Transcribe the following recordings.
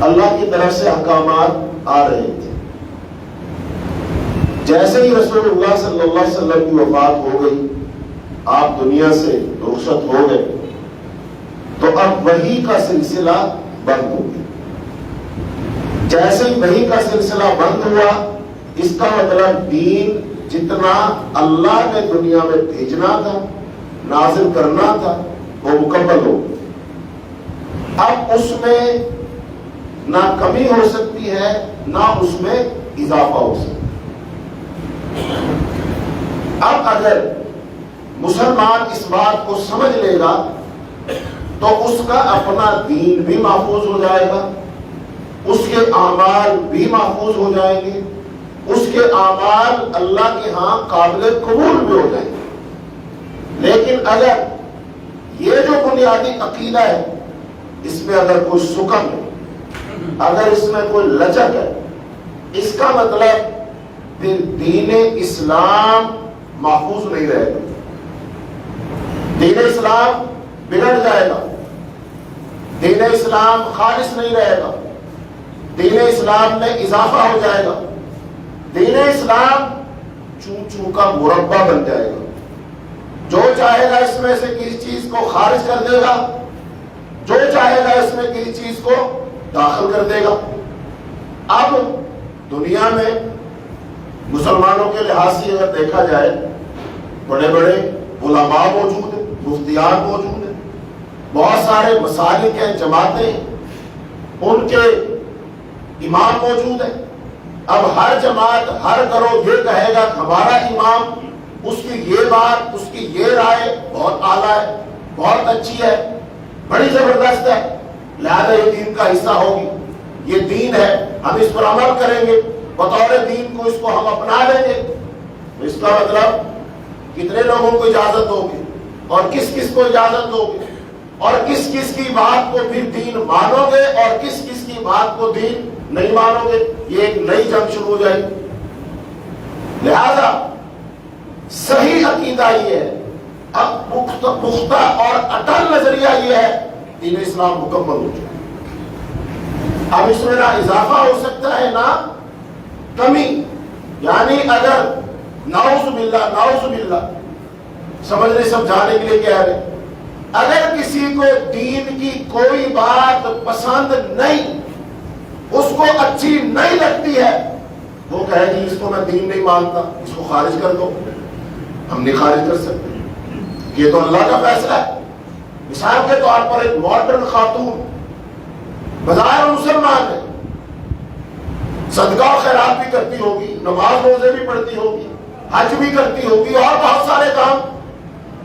اللہ کی طرف سے احکامات آ رہے تھے۔ جیسے ہی رسول اللہ صلی اللہ علیہ وسلم کی وفات ہو گئی، آپ دنیا سے رخصت ہو گئے، تو اب وحی کا سلسلہ بند ہو گیا۔ جیسے ہی وحی کا سلسلہ بند ہوا، اس کا مطلب دین جتنا اللہ نے دنیا میں بھیجنا تھا، نازل کرنا تھا، وہ مکمل ہو گیا۔ اب اس میں نہ کمی ہو سکتی ہے، نہ اس میں اضافہ ہو سکتا ہے۔ اب اگر مسلمان اس بات کو سمجھ لے گا تو اس کا اپنا دین بھی محفوظ ہو جائے گا، اس کے اعمال بھی محفوظ ہو جائیں گے، اس کے اعمال اللہ کے ہاں قابل قبول بھی ہو جائیں گے۔ لیکن اگر یہ جو بنیادی عقیدہ ہے، اس میں اگر کوئی سکن ہے، اگر اس میں کوئی لچک ہے، اس کا مطلب پھر دین اسلام محفوظ نہیں رہے گا، دین اسلام بگڑ جائے گا، دین اسلام خالص نہیں رہے گا، دین اسلام میں اضافہ ہو جائے گا، دین اسلام چوں چوں کا مربع بن جائے گا۔ جو چاہے گا اس میں سے کسی چیز کو خارج کر دے گا، جو چاہے گا اس میں کسی چیز کو داخل کر دے گا۔ اب دنیا میں مسلمانوں کے لحاظ سے اگر دیکھا جائے، بڑے بڑے علماء موجود ہیں، مفتیان موجود ہیں، بہت سارے مسالک ہیں، جماعتیں، ان کے امام موجود ہیں۔ اب ہر جماعت، ہر گروہ یہ کہے گا کہ ہمارا امام، اس کی یہ بات، اس کی یہ رائے بہت اعلیٰ ہے، بہت اچھی ہے، بڑی زبردست ہے، لہذا یہ دین کا حصہ ہوگی، یہ دین ہے، ہم اس پر عمل کریں گے، بطور دین کو اس کو ہم اپنا لیں گے۔ تو اس کا مطلب کتنے لوگوں کو اجازت ہوگی اور کس کس کو اجازت ہوگی، اور کس کس کی بات کو پھر دین مانو گے اور کس کس کی بات کو دین نہیں مانو گے، یہ ایک نئی جنگ شروع ہو جائے گی۔ لہذا صحیح عقیدہ یہ ہے، اب پختہ اور اٹل نظریہ یہ ہے، دین اسلام مکمل ہو چکا۔ اب اس میں نہ اضافہ ہو سکتا ہے نہ کمی، یعنی اگر نعوذ باللہ سمجھنے سمجھانے کے لیے کہہ رہے، اگر کسی کو دین کی کوئی بات پسند نہیں، اس کو اچھی نہیں لگتی ہے، وہ کہے گی اس کو میں دین نہیں مانتا، اس کو خارج کر دو۔ ہم نہیں خارج کر سکتے، یہ تو اللہ کا فیصلہ ہے۔ مثال کے طور پر ایک ماڈرن خاتون بظاہر مسلمان ہے، صدقہ و خیرات بھی کرتی ہوگی، نماز روزے بھی پڑھتی ہوگی، حج بھی کرتی ہوگی اور بہت سارے کام،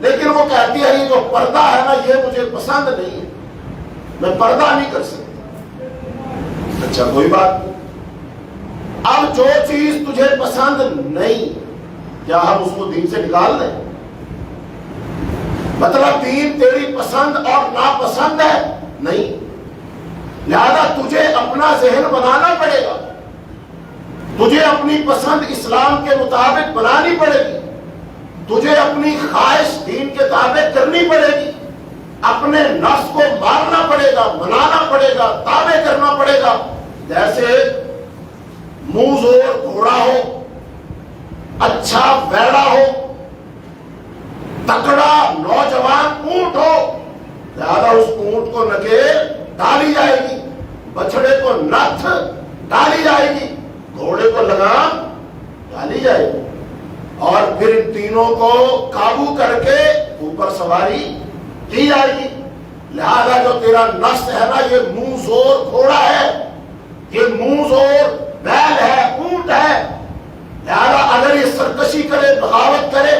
لیکن وہ کہتی ہے یہ جو پردہ ہے نا، یہ مجھے پسند نہیں ہے، میں پردہ نہیں کر سکتی۔ اچھا کوئی بات نہیں، اب جو چیز تجھے پسند نہیں، کیا ہم اس کو دین سے نکال دیں؟ مطلب دین تیری پسند اور ناپسند ہے؟ نہیں، لہذا تجھے اپنا ذہن بنانا پڑے گا، تجھے اپنی پسند اسلام کے مطابق بنانی پڑے گی، تجھے اپنی خواہش دین کے تابع کرنی پڑے گی، اپنے نفس کو مارنا پڑے گا، منانا پڑے گا، تابع کرنا پڑے گا۔ جیسے منہ زور گھوڑا ہو، اچھا بیڑا ہو، تکڑا نوجوان اونٹ ہو، لہذا اس اونٹ کو نکیل ڈالی جائے گی، بچڑے کو نتھ ڈالی جائے گی، گھوڑے کو لگام ڈالی جائے گی، اور پھر ان تینوں کو قابو کر کے اوپر سواری کی جائے گی۔ لہذا جو تیرا نفس ہے نا، یہ منہ زور گھوڑا ہے، یہ منہ زور بیل ہے، اونٹ ہے، لہذا اگر یہ سرکشی کرے، بغاوت کرے،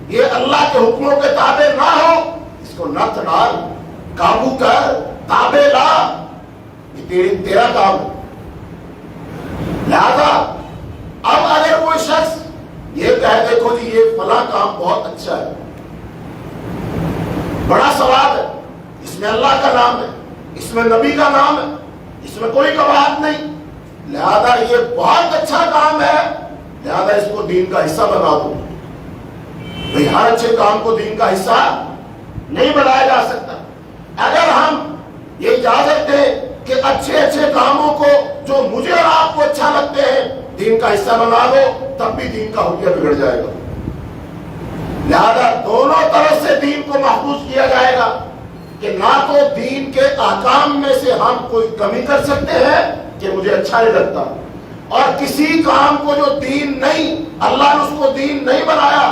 یہ اللہ کے حکموں کے تابع نہ ہو، اس کو نتھ ڈال، قابو کر، تابع لا، یہ تیرا کام ہے۔ لہذا اب اگر کوئی شخص یہ کہے دیکھو جی یہ فلاں کام بہت اچھا ہے، بڑا ثواب ہے، اس میں اللہ کا نام ہے، اس میں نبی کا نام ہے، اس میں کوئی قباحت نہیں، لہذا یہ بہت اچھا کام ہے، لہذا اس کو دین کا حصہ بنا دو۔ بھئی ہر اچھے کام کو دین کا حصہ نہیں بنایا جا سکتا۔ اگر ہم یہ اجازت دیں کہ اچھے اچھے کام دین کا حصہ بنا دو تب بھی دین کا حلیہ بگڑ جائے گا. لہذا دونوں طرف سے دین کو محفوظ کیا جائے گا کہ نہ تو دین کے احکام میں سے ہم کوئی کمی کر سکتے ہیں کہ مجھے اچھا نہیں لگتا، اور کسی کام کو جو دین نہیں، اللہ نے اس کو دین نہیں بنایا،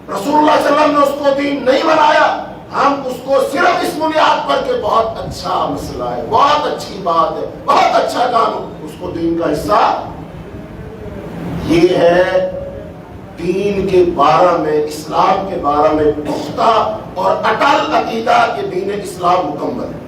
رسول اللہ صلی اللہ علیہ وسلم نے اس کو دین نہیں بنایا، ہم اس کو صرف اس بنیاد پر کہ بہت اچھا مسئلہ ہے، بہت اچھی بات ہے، بہت اچھا کام، اس کو دین کا حصہ. یہ ہے دین کے بارے میں، اسلام کے بارے میں پختہ اور اٹل عقیدہ کہ دین اسلام مکمل ہے.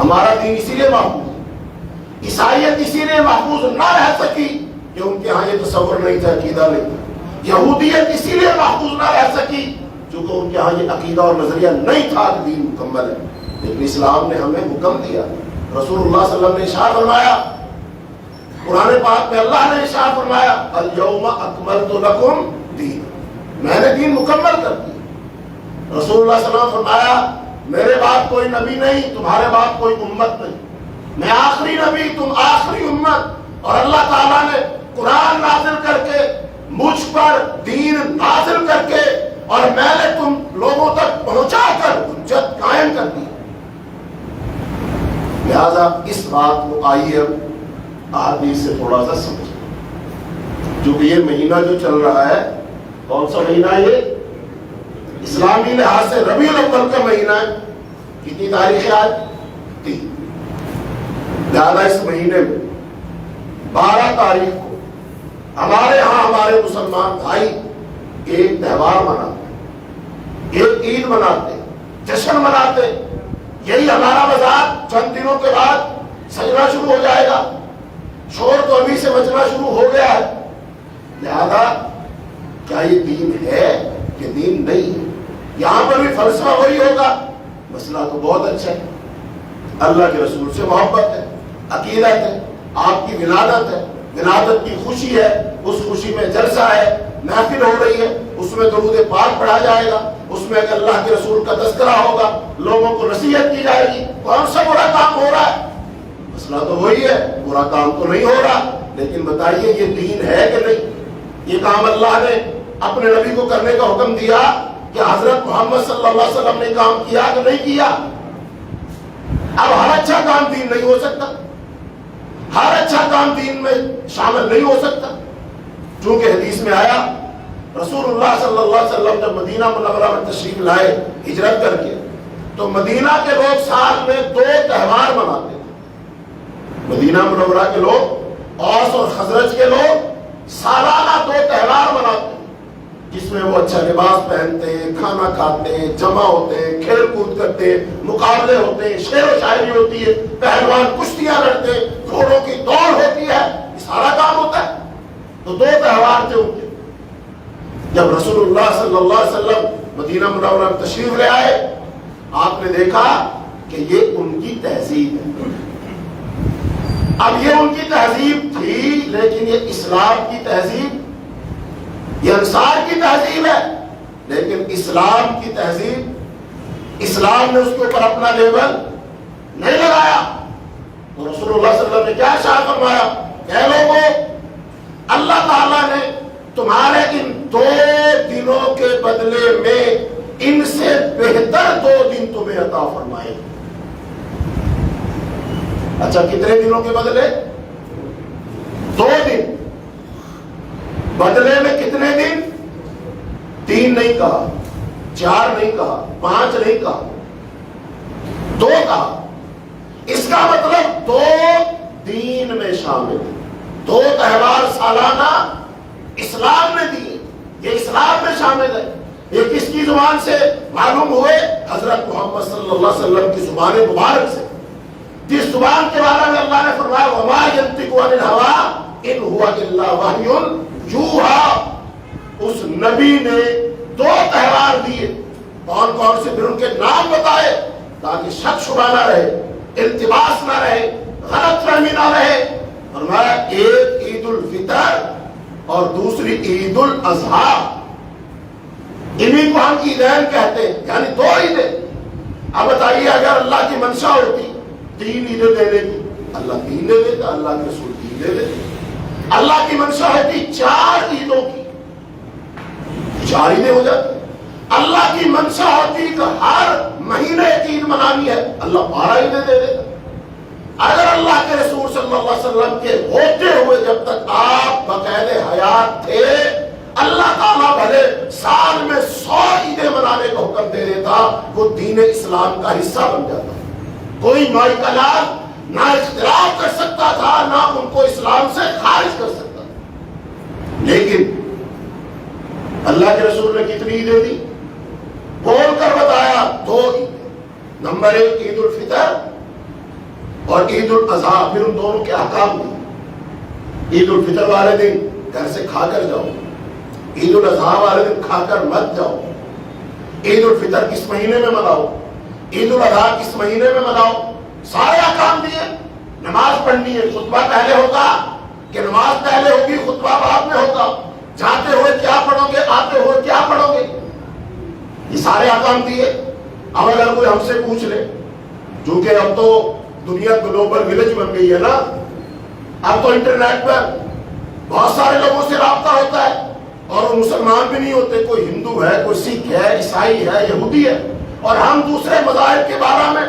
ہمارا دین اسی لیے محفوظ ہے. عیسائیت اسی لیے محفوظ نہ رہ سکی کہ ان کے ہاں یہ تصور نہیں تھا، عقیدہ نہیں تھا. یہودیت اسی لیے محفوظ نہ رہ سکی کیونکہ ان کے ہاں یہ عقیدہ اور نظریہ نہیں تھا کہ دین مکمل ہے. لیکن اسلام نے ہمیں حکم دیا. رسول اللہ صلی اللہ علیہ وسلم نے ارشاد فرمایا، قرآن پاک میں اللہ نے ارشاد فرمایا الیوم اکملت لکم دین، میں نے دین مکمل کر دیا. رسول اللہ صلی اللہ علیہ وسلم فرمایا میرے بعد کوئی نبی نہیں، تمہارے بعد کوئی امت نہیں، میں آخری نبی، تم آخری امت. اور اللہ تعالیٰ نے قرآن نازل کر کے مجھ پر دین نازل کر کے اور میں نے تم لوگوں تک پہنچا کر حجت قائم کر دی. لہذا اس بات کو آئیے احادیث سے تھوڑا سا سمجھیں. کیونکہ یہ مہینہ جو چل رہا ہے، کون سا مہینہ یہ؟ اسلامی لحاظ سے ربیع الاول کا مہینہ ہے. کتنی تاریخ ہے آج؟ 3. لہذا اس مہینے میں 12 تاریخ کو ہمارے ہاں ہمارے مسلمان بھائی ایک تہوار مناتے، ایک عید مناتے، جشن مناتے. یہی ہمارا مزاج چند دنوں کے بعد سجنا شروع ہو جائے گا. شور تو ابھی سے بچنا شروع ہو گیا ہے. لہذا کیا یہ دین ہے کہ دین نہیں ہے؟ یہاں پر بھی فلسفہ وہی ہوگا. مسئلہ تو بہت اچھا ہے، اللہ کے رسول سے محبت ہے، عقیدت ہے، آپ کی ولادت ہے، ولادت کی خوشی ہے، اس خوشی میں جلسہ ہے، محفل ہو رہی ہے، اس میں درود پاک پڑھا جائے گا، اس میں اگر اللہ کے رسول کا تذکرہ ہوگا، لوگوں کو نصیحت کی جائے گی. کون سا برا کام ہو رہا ہے؟ مسئلہ تو وہی ہے، برا کام تو نہیں ہو رہا. لیکن بتائیے یہ دین ہے کہ نہیں؟ یہ کام اللہ نے اپنے نبی کو کرنے کا حکم دیا کہ حضرت محمد صلی اللہ علیہ وسلم نے کام کیا کہ نہیں کیا؟ اب ہر اچھا کام دین نہیں ہو سکتا، ہر اچھا کام دین میں شامل نہیں ہو سکتا. چونکہ حدیث میں آیا رسول اللہ صلی اللہ علیہ وسلم جب مدینہ منورہ میں تشریف لائے ہجرت کر کے، تو مدینہ کے لوگ سال میں 2 تہوار مناتے تھے. مدینہ منورہ کے لوگ، اوس اور خزرج کے لوگ سالانہ 2 تہوار مناتے ہیں جس میں وہ اچھا لباس پہنتے ہیں، کھانا کھاتے ہیں، جمع ہوتے ہیں، کھیل کود کرتے ہیں، مقابلے ہوتے ہیں، شعر و شاعری ہوتی ہے، پہلوان کشتیاں لڑتے ہیں، گھوڑوں کی دوڑ ہوتی ہے. یہ سارا کام ہوتا ہے. تو 2 تہوار تھے ان کے. جب رسول اللہ صلی اللہ علیہ وسلم مدینہ منورہ میں تشریف لے آئے، آپ نے دیکھا کہ یہ ان کی تہذیب ہے. اب یہ ان کی تہذیب تھی، لیکن یہ اسلام کی تہذیب، یہ انصار کی تہذیب ہے. لیکن اسلام کی تہذیب، اسلام نے اس کے اوپر اپنا لیبل نہیں لگایا. تو رسول اللہ صلی اللہ علیہ وسلم نے کیا ارشاد فرمایا؟ اے لوگوں، اللہ تعالیٰ نے تمہارے ان 2 دنوں کے بدلے میں ان سے بہتر 2 دن تمہیں عطا فرمائے. اچھا، کتنے دنوں کے بدلے؟ 2 دن. بدلے میں کتنے دن؟ 3 نہیں کہا، 4 نہیں کہا، 5 نہیں کہا، 2 کہا. اس کا مطلب 2 دین میں شامل ہے. 2 تہوار سالانہ اسلام نے دی، یہ اسلام میں شامل ہے. یہ کس کی زبان سے معلوم ہوئے؟ حضرت محمد صلی اللہ علیہ وسلم کی زبان مبارک سے، جس زبان کے بارے میں اللہ نے فرمایا وما ينطق عن الهوى ان هو الا وحی یوحى. اس نبی نے 2 تہوار دیے. کون کون سے؟ پھر ان کے نام بتائے تاکہ شک شبہ نہ رہے، التباس نہ رہے، غلط فہمی نہ رہے. فرمایا ایک عید الفطر اور دوسری عید الاضحیٰ. انہیں کو ہم عیدین کہتے ہیں، یعنی 2 عیدیں. اب بتائیے اگر اللہ کی منشا ہوتی 3 عیدیں دینے کی، اللہ 3 دے دیتا، اللہ کے رسول دے دے. اللہ کی منشا ہوتی 4 عیدوں کی، 4 عیدیں ہو جاتی. اللہ کی منشا ہوتی کہ ہر مہینے ایک عید منانی ہے، اللہ 12 عیدیں دے دیتا. اگر اللہ کے رسول صلی اللہ علیہ وسلم کے ہوتے ہوئے جب تک آپ بقید حیات تھے، اللہ تعالیٰ بھلے سال میں 100 عیدیں منانے کا حکم دے دیتا، وہ دین اسلام کا حصہ بن جاتا. کوئی مائی کلام نہ اختلاف کر سکتا تھا، نہ ان کو اسلام سے خارج کر سکتا تھا. لیکن اللہ کے رسول نے کتنی عیدیں دی؟ بول کر بتایا 2 عیدیں. نمبر 1 عید الفطر اور عید الاضحیٰ. پھر ان دونوں کے احکام دی. عید الفطر والے دن گھر سے کھا کر جاؤ، عید الاضحیٰ والے دن کھا کر مت جاؤ. عید الفطر کس مہینے میں مناؤ، عید الاضحیٰ کس مہینے میں مناؤ. سارے احکام دیے. نماز پڑھنی ہے، خطبہ پہلے ہوگا کہ نماز پہلے ہوگی خطبہ بعد میں ہوگا. جاتے ہوئے کیا پڑھو گے، آتے ہوئے کیا پڑھو گے، یہ سارے احکام دیے. اب اگر کوئی ہم سے پوچھ لے، چونکہ اب تو دنیا گلوبل ولیج بن گئی ہے نا، اب تو انٹرنیٹ پر بہت سارے لوگوں سے رابطہ ہوتا ہے، اور وہ مسلمان بھی نہیں ہوتے. کوئی ہندو ہے، کوئی سکھ ہے، عیسائی ہے، یہودی ہے، اور ہم دوسرے مذاہب کے بارے میں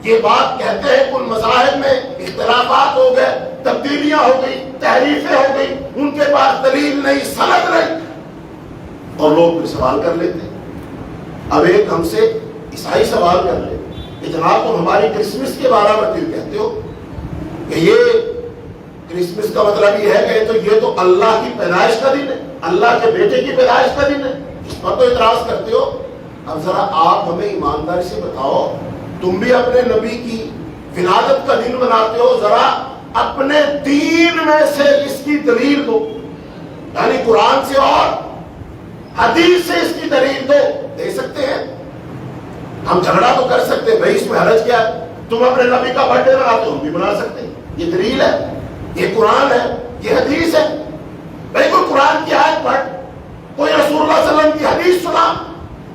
یہ بات کہتے ہیں. ان مذاہب میں اختلافات ہو گئے، تبدیلیاں ہو گئی، تحریفیں ہو گئی، ان کے پاس دلیل نہیں، سند نہیں، اور لوگ پھر سوال کر لیتے. اب ایک ہم سے عیسائی سوال کر لے کہ جناب تم ہماری کرسمس کے بارے میں کیوں کہتے ہو کہ یہ کرسمس کا مطلب یہ ہے کہ یہ تو اللہ کی پیدائش کا دن ہے، اللہ کے بیٹے کی پیدائش کا دن ہے، اس پر تو اعتراض کرتے ہو. اب ذرا آپ ہمیں ایمانداری سے بتاؤ، تم بھی اپنے نبی کی ولادت کا دن مناتے ہو، ذرا اپنے دین میں سے اس کی دلیل دو. یعنی قرآن سے اور حدیث سے اس کی دلیل دو. دے سکتے ہیں، ہم جھگڑا تو کر سکتے ہیں، بھائی اس میں حرج کیا ہے، تم اپنے نبی کا برتھ ڈے مناتے ہو، ہم بھی بنا سکتے ہیں. یہ دلیل ہے، یہ قرآن ہے، یہ حدیث ہے. بھائی کوئی قرآن کی آیت پڑھ، کوئی رسول اللہ صلی اللہ علیہ وسلم کی حدیث سنا.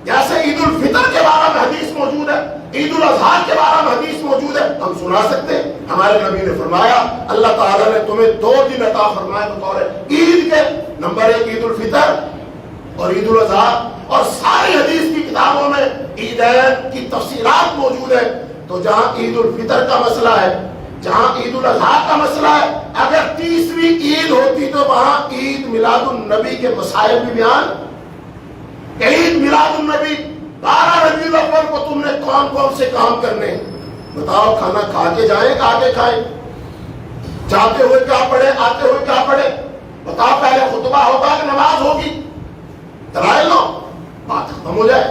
جیسے عید الفطر کے بارے میں حدیث موجود ہے، عید الاضحیٰ کے بارے میں حدیث موجود ہے، ہم سنا سکتے ہیں. ہمارے نبی نے فرمایا اللہ تعالیٰ نے تمہیں 2 دن عطا فرمائے بطور عید کے. نمبر 1 عید الفطر اور عید الاضحیٰ، اور ساری حدیث کی کتابوں میں عیدین کی تفصیلات موجود ہے. تو جہاں عید الفطر کا مسئلہ ہے، جہاں عید الاضحیٰ کا مسئلہ ہے، اگر 30ویں عید ہوتی تو وہاں عید میلاد النبی کے مسائل بھی بیان. عید میلاد النبی 12 ربیع الاول کو تم نے کون کون سے کام کرنے ہیں بتاؤ. کھانا کھا کے جائیں کہ آگے کھائیں، جاتے ہوئے کیا پڑھے، آتے ہوئے کیا پڑھے، بتاؤ. پہلے خطبہ ہوگا کہ نماز ہوگی، دلائل لو، بات ختم ہو جائے.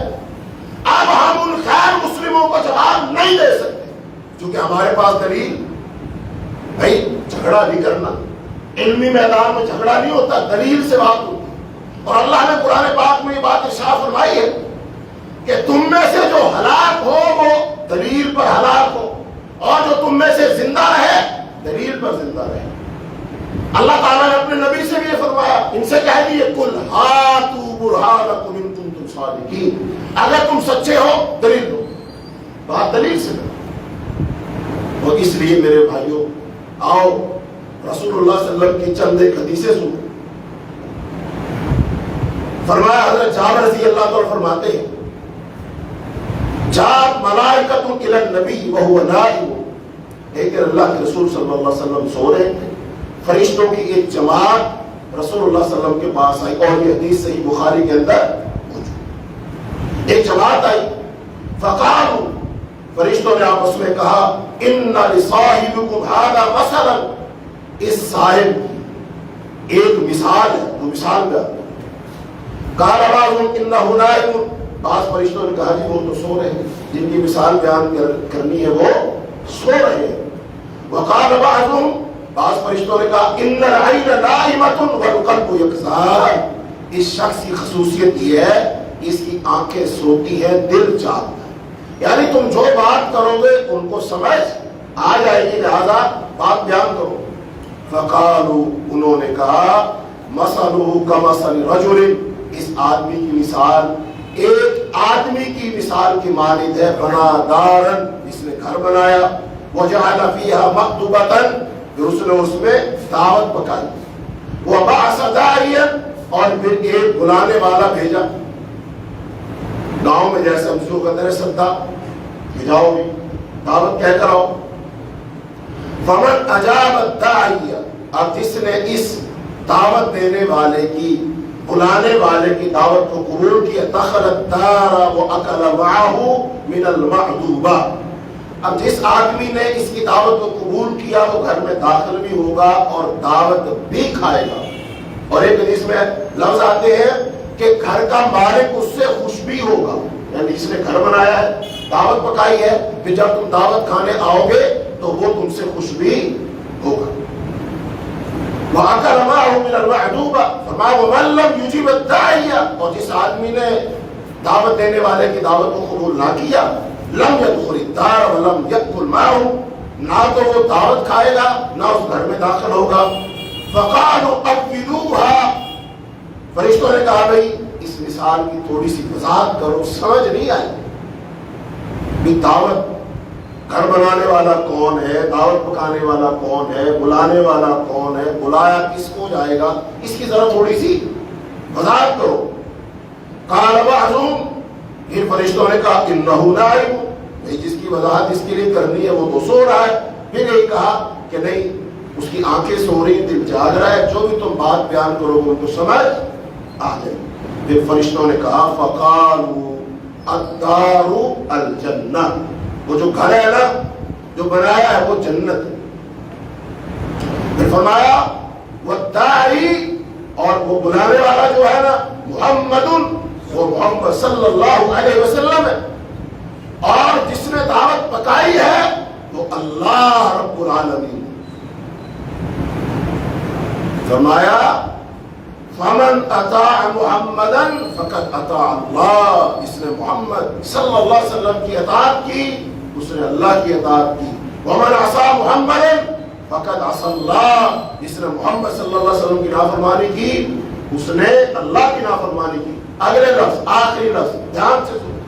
اب ہم ان خیر مسلموں کو جواب نہیں دے سکتے کیونکہ ہمارے پاس دلیل. بھائی جھگڑا نہیں کرنا، علمی میدان میں جھگڑا نہیں ہوتا، دلیل سے بات ہوتی. اور اللہ نے قرآن پاک میں یہ بات ارشاد فرمائی ہے کہ تم میں سے جو ہلاک ہو وہ دلیل پر ہلاک ہو، اور جو تم میں سے زندہ رہے دلیل پر زندہ رہے. اللہ تعالیٰ نے اپنے نبی سے بھی یہ فرمایا، ان سے کہہ دیے کل ہاتوا برہانکم ان کنتم صادقین، اگر تم سچے ہو دلیل دو. بات دلیل سے کرو. اور اس لیے میرے بھائیوں آؤ رسول اللہ صلی اللہ علیہ وسلم کی چند ایک حدیثیں سنو. فرمایا حضرت جابر رضی اللہ تعالیٰ فرماتے ہیں جاءت ملائکۃ الی النبی وہو نائم. ایک اللہ کے رسول صلی اللہ علیہ وسلم سو رہے تھے، فرشتوں کی ایک جماعت رسول اللہ صلی اللہ علیہ وسلم کے پاس آئی، اور یہ حدیث صحیح بخاری کے اندر موجود. ایک جماعت آئی، فقالوا، فرشتوں نے آپس میں کہا ان لصاحبکم ھذا مثلا، اس صاحب کی ایک مثال ہے، وہ مثال میں آتا. قال بعضهم انه نائم، بعض فرشتوں نے کہا جی وہ تو سو رہے ہیں، جن کی مثال بیان کرنی ہے وہ سو رہے ہیں. وقال بعضهم، بعض فرشتوں نے کہا ان العین نائمۃ والقلب یقظان، اس شخص کی خصوصیت یہ ہے اس کی آنکھیں سوتی ہیں، دل جاگتا ہے. یعنی تم جو بات کرو گے ان کو سمجھ آ جائے گی، لہذا بات بیان کرو. فقالوا، انہوں نے کہا مثلہ کمثل رجل، اس آدمی کی مثال ایک آدمی کی مثال کی مانند ہے. بنا دارن، جس نے گھر بنایا، وجعل فیہا مکتبۃ پھر اس نے اس میں دعوت پکائی. وَبَعَثَ دَاعِيًا اور پھر ایک بلانے والا بھیجا. گاؤں میں جیسے ہم شروع کرتے ہیں سدا کہ جاؤ بھی دعوت کہہ کر آؤ. فَمَنْ أَجَابَ الدَّاعِيَ اب جس نے اس دعوت دینے والے کی بلانے والے کی دعوت کو قبول کیا دخل الدار وَأَكَلَ مَعَهُ مِنَ الْمَعْدُوبَ اب جس آدمی نے اس کی دعوت کو قبول کیا وہ گھر میں داخل بھی ہوگا اور دعوت بھی کھائے گا. اور ایک حدیث میں لفظ آتے ہیں کہ گھر کا مالک اس سے خوش بھی ہوگا. یعنی جس نے گھر بنایا ہے دعوت پکائی ہے پھر جب تم دعوت کھانے آؤ گے تو وہ تم سے خوش بھی ہوگا. وَأَكَلَ مَعَهُ مِنَ الْمَعْدُوبَ فرمایا وَمَن لَّمْ يُجِبِ الدَّاعِيَ اور جس آدمی نے دعوت دینے والے کی دعوت کو قبول نہ کیا لم يدخل الدار ولم يأكل معه نہ تو وہ دعوت کھائے گا نہ اس گھر میں داخل ہوگا. فقالوا أبدلوها فرشتوں نے کہا بھئی اس مثال کی تھوڑی سی وضاحت کرو سمجھ نہیں آئی. بھی دعوت گھر بنانے والا کون ہے, دعوت پکانے والا کون ہے, بلانے والا کون ہے, بلایا کس کو جائے گا, اس کی ذرا تھوڑی سی وضاحت کرو. قال بعضهم پھر فرشتوں نے کہا انه نائم جس کی وضاحت اس کے لیے کرنی ہے وہ تو سو رہا ہے. پھر یہ کہا کہ نہیں اس کی آنکھیں سو رہی دل جاگ رہا ہے, جو بھی تم بات بیان کرو گے ان کو سمجھ آ جائے. پھر فرشتوں نے کہا فقالوا الدار الجنہ وہ جو گھر ہے نا جو بنایا ہے وہ جنت ہے. پھر فرمایا والداعی اور وہ بلانے والا جو ہے نا محمد وہ محمد صلی اللہ علیہ وسلم ہے اور جس نے دعوت پکائی ہے وہ اللہ رب العالمین. فرمایا فمن اطاع محمدا فقد اطاع اللہ جس نے محمد صلی اللہ علیہ وسلم کی اطاعت کی اس نے اللہ کی اطاعت کی. ومن عصى محمدا فقد عصى اللہ جس نے محمد صلی اللہ علیہ وسلم کی نافرمانی کی اس نے اللہ کی نافرمانی کی. اگلے لفظ آخری لفظ دھیان سے سنو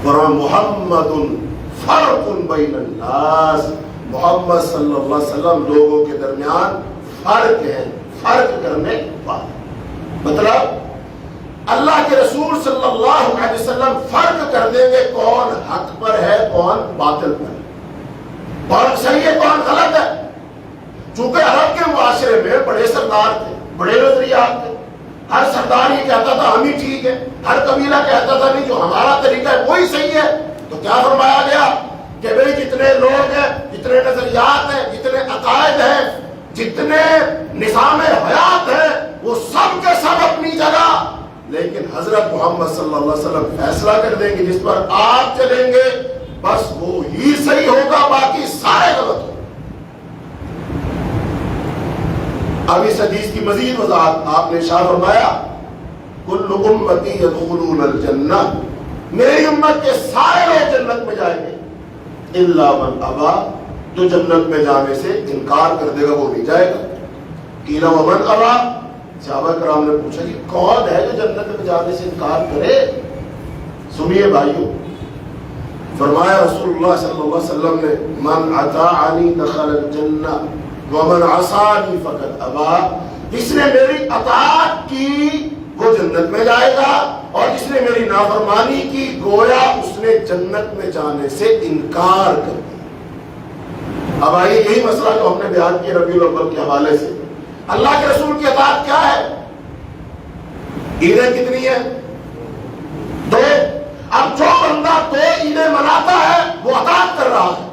فرمان محمد فرق بین الناس محمد صلی اللہ علیہ وسلم لوگوں کے درمیان فرق ہے, فرق کرنے والا. مطلب اللہ کے رسول صلی اللہ علیہ وسلم فرق کر دیں گے کون حق پر ہے کون باطل پر ہے, کون صحیح ہے کون غلط ہے. چونکہ عرب کے معاشرے میں بڑے سردار تھے, بڑے نظریات تھے, ہر سردار یہ کہتا تھا ہم ہی ٹھیک ہے, ہر قبیلہ کہتا تھا نہیں جو ہمارا طریقہ ہے وہی صحیح ہے. تو کیا فرمایا گیا کہ بھئی جتنے لوگ ہیں جتنے نظریات ہیں جتنے عقائد ہیں جتنے نظام حیات ہیں وہ سب کے سب اپنی جگہ, لیکن حضرت محمد صلی اللہ علیہ وسلم فیصلہ کر دیں گے جس پر آپ چلیں گے بس وہ ہی صحیح ہوگا باقی سارے غلط ہوں. اب اس حدیث کی مزید وضاحت آپ نے شاہ فرمایا کل امتی یدخلون الجنہ میری امت کے سارے لوگ جنت میں جائیں گے الا من ابا جو جنت میں جانے سے انکار کر دے گا وہ نہیں جائے گا. قیل ومن ابا صحابہ کرام نے پوچھا کہ کون ہے جو جنت میں جانے سے انکار کرے. سنیے بھائیو فرمایا رسول اللہ صلی اللہ علیہ وسلم نے من اطاعنی دخل الجنہ ومن عصانی فقد ابا جس نے میری اطاعت کی وہ جنت میں جائے گا اور جس نے میری نافرمانی کی گویا اس نے جنت میں جانے سے انکار کر دیا. اب آئیے یہی مسئلہ جو ہم نے بیان کیا ربیع الاول کے حوالے سے اللہ کے رسول کی اطاعت کیا ہے. عیدیں کتنی ہیں؟ 2. اب جو بندہ 2 عیدیں مناتا ہے وہ اطاعت کر رہا ہے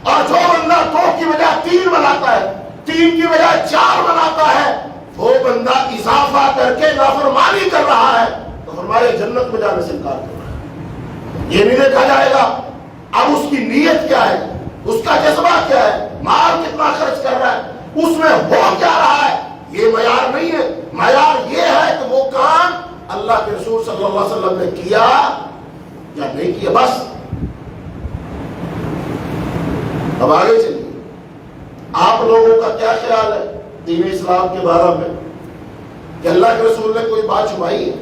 اور جو بندہ 2 کی بجائے 3 مناتا ہے 3 کی بجائے 4 مناتا ہے وہ بندہ اضافہ کر کے نافرمانی کر رہا ہے. تو فرمایا جنت میں جانے سے انکار کر رہا ہے. یہ نہیں دیکھا جائے گا اب اس کی نیت کیا ہے, اس کا جذبہ کیا ہے, مال کتنا خرچ کر رہا ہے, اس میں ہو کیا رہا ہے. یہ معیار نہیں ہے. معیار یہ ہے کہ وہ کام اللہ کے رسول صلی اللہ علیہ وسلم نے کیا یا نہیں کیا بس. اب آگے چلیے آپ لوگوں کا کیا خیال ہے دین اسلام کے بارے میں کہ اللہ کے رسول نے کوئی بات چھپائی ہے؟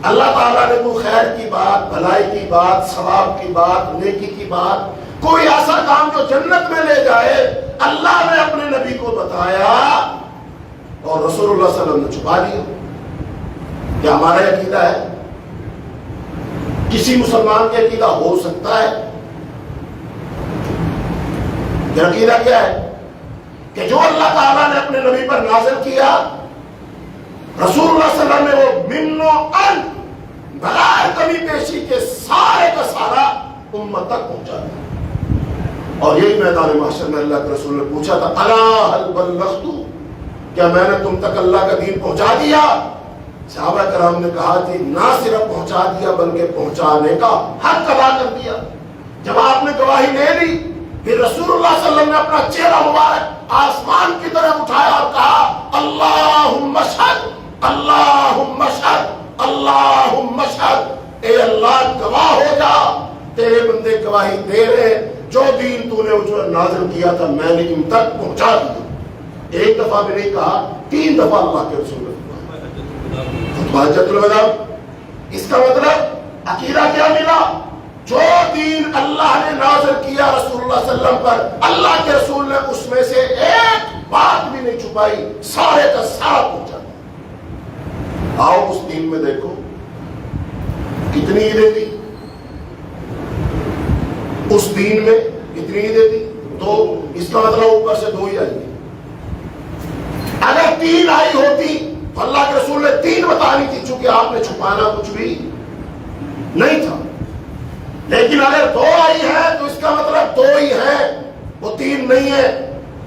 اللہ تعالیٰ نے کوئی خیر کی بات, بھلائی کی بات, ثواب کی بات, نیکی کی بات کوئی ایسا کام جو جنت میں لے جائے اللہ نے اپنے نبی کو بتایا اور رسول اللہ صلی اللہ علیہ وسلم نے چھپا دیا. کیا ہمارا عقیدہ ہے؟ کسی مسلمان کا عقیدہ ہو سکتا ہے؟ یہ عقیدہ کیا ہے کہ جو اللہ تعالیٰ نے اپنے نبی پر نازل کیا رسول اللہ صلی اللہ علیہ وسلم نے وہ منو ان بغیر کمی پیشی کے سارے کا سارا امت تک پہنچا دیا. اور یہی میدان محشر میں اللہ کے رسول نے پوچھا تھا الا هل بلغت، کیا میں نے تم تک اللہ کا دین پہنچا دیا؟ صحابہ کرام نے کہا کہ نہ صرف پہنچا دیا بلکہ پہنچانے کا حق ادا کر دیا. جب آپ نے گواہی لے لی پھر رسول اللہ صلی اللہ علیہ وسلم نے اپنا چہرہ مبارک آسمان کی طرف اٹھایا اور کہا اللہم اشہد اللہم اشہد اللہم اشہد، اے اللہ گواہ ہو جا تیرے بندے گواہی دے رہے جو دین تو نے اس پر نازل کیا تھا میں نے ان تک پہنچا دیا. ایک دفعہ بھی نہیں کہا، 3 دفعہ اللہ کے رسول نے حجۃ الوداع. اس کا مطلب عقیدہ کیا ملا؟ جو دین اللہ نے نازل کیا رسول اللہ صلی اللہ علیہ وسلم پر اللہ کے رسول نے اس میں سے ایک بات بھی نہیں چھپائی، سارے کا سارا پہنچا دیا. آؤ اس دین میں دیکھو کتنی عیدیں تھی اس دین میں، کتنی عیدیں تھی؟ 2. اس کا مطلب اوپر سے 2 ہی آئی. اگر 3 آئی ہوتی تو اللہ کے رسول نے 3 بتانی تھی، چونکہ آپ نے چھپانا کچھ بھی نہیں تھا. لیکن اگر 2 آئی ہے تو اس کا مطلب 2 ہی ہے، وہ 3 نہیں ہے،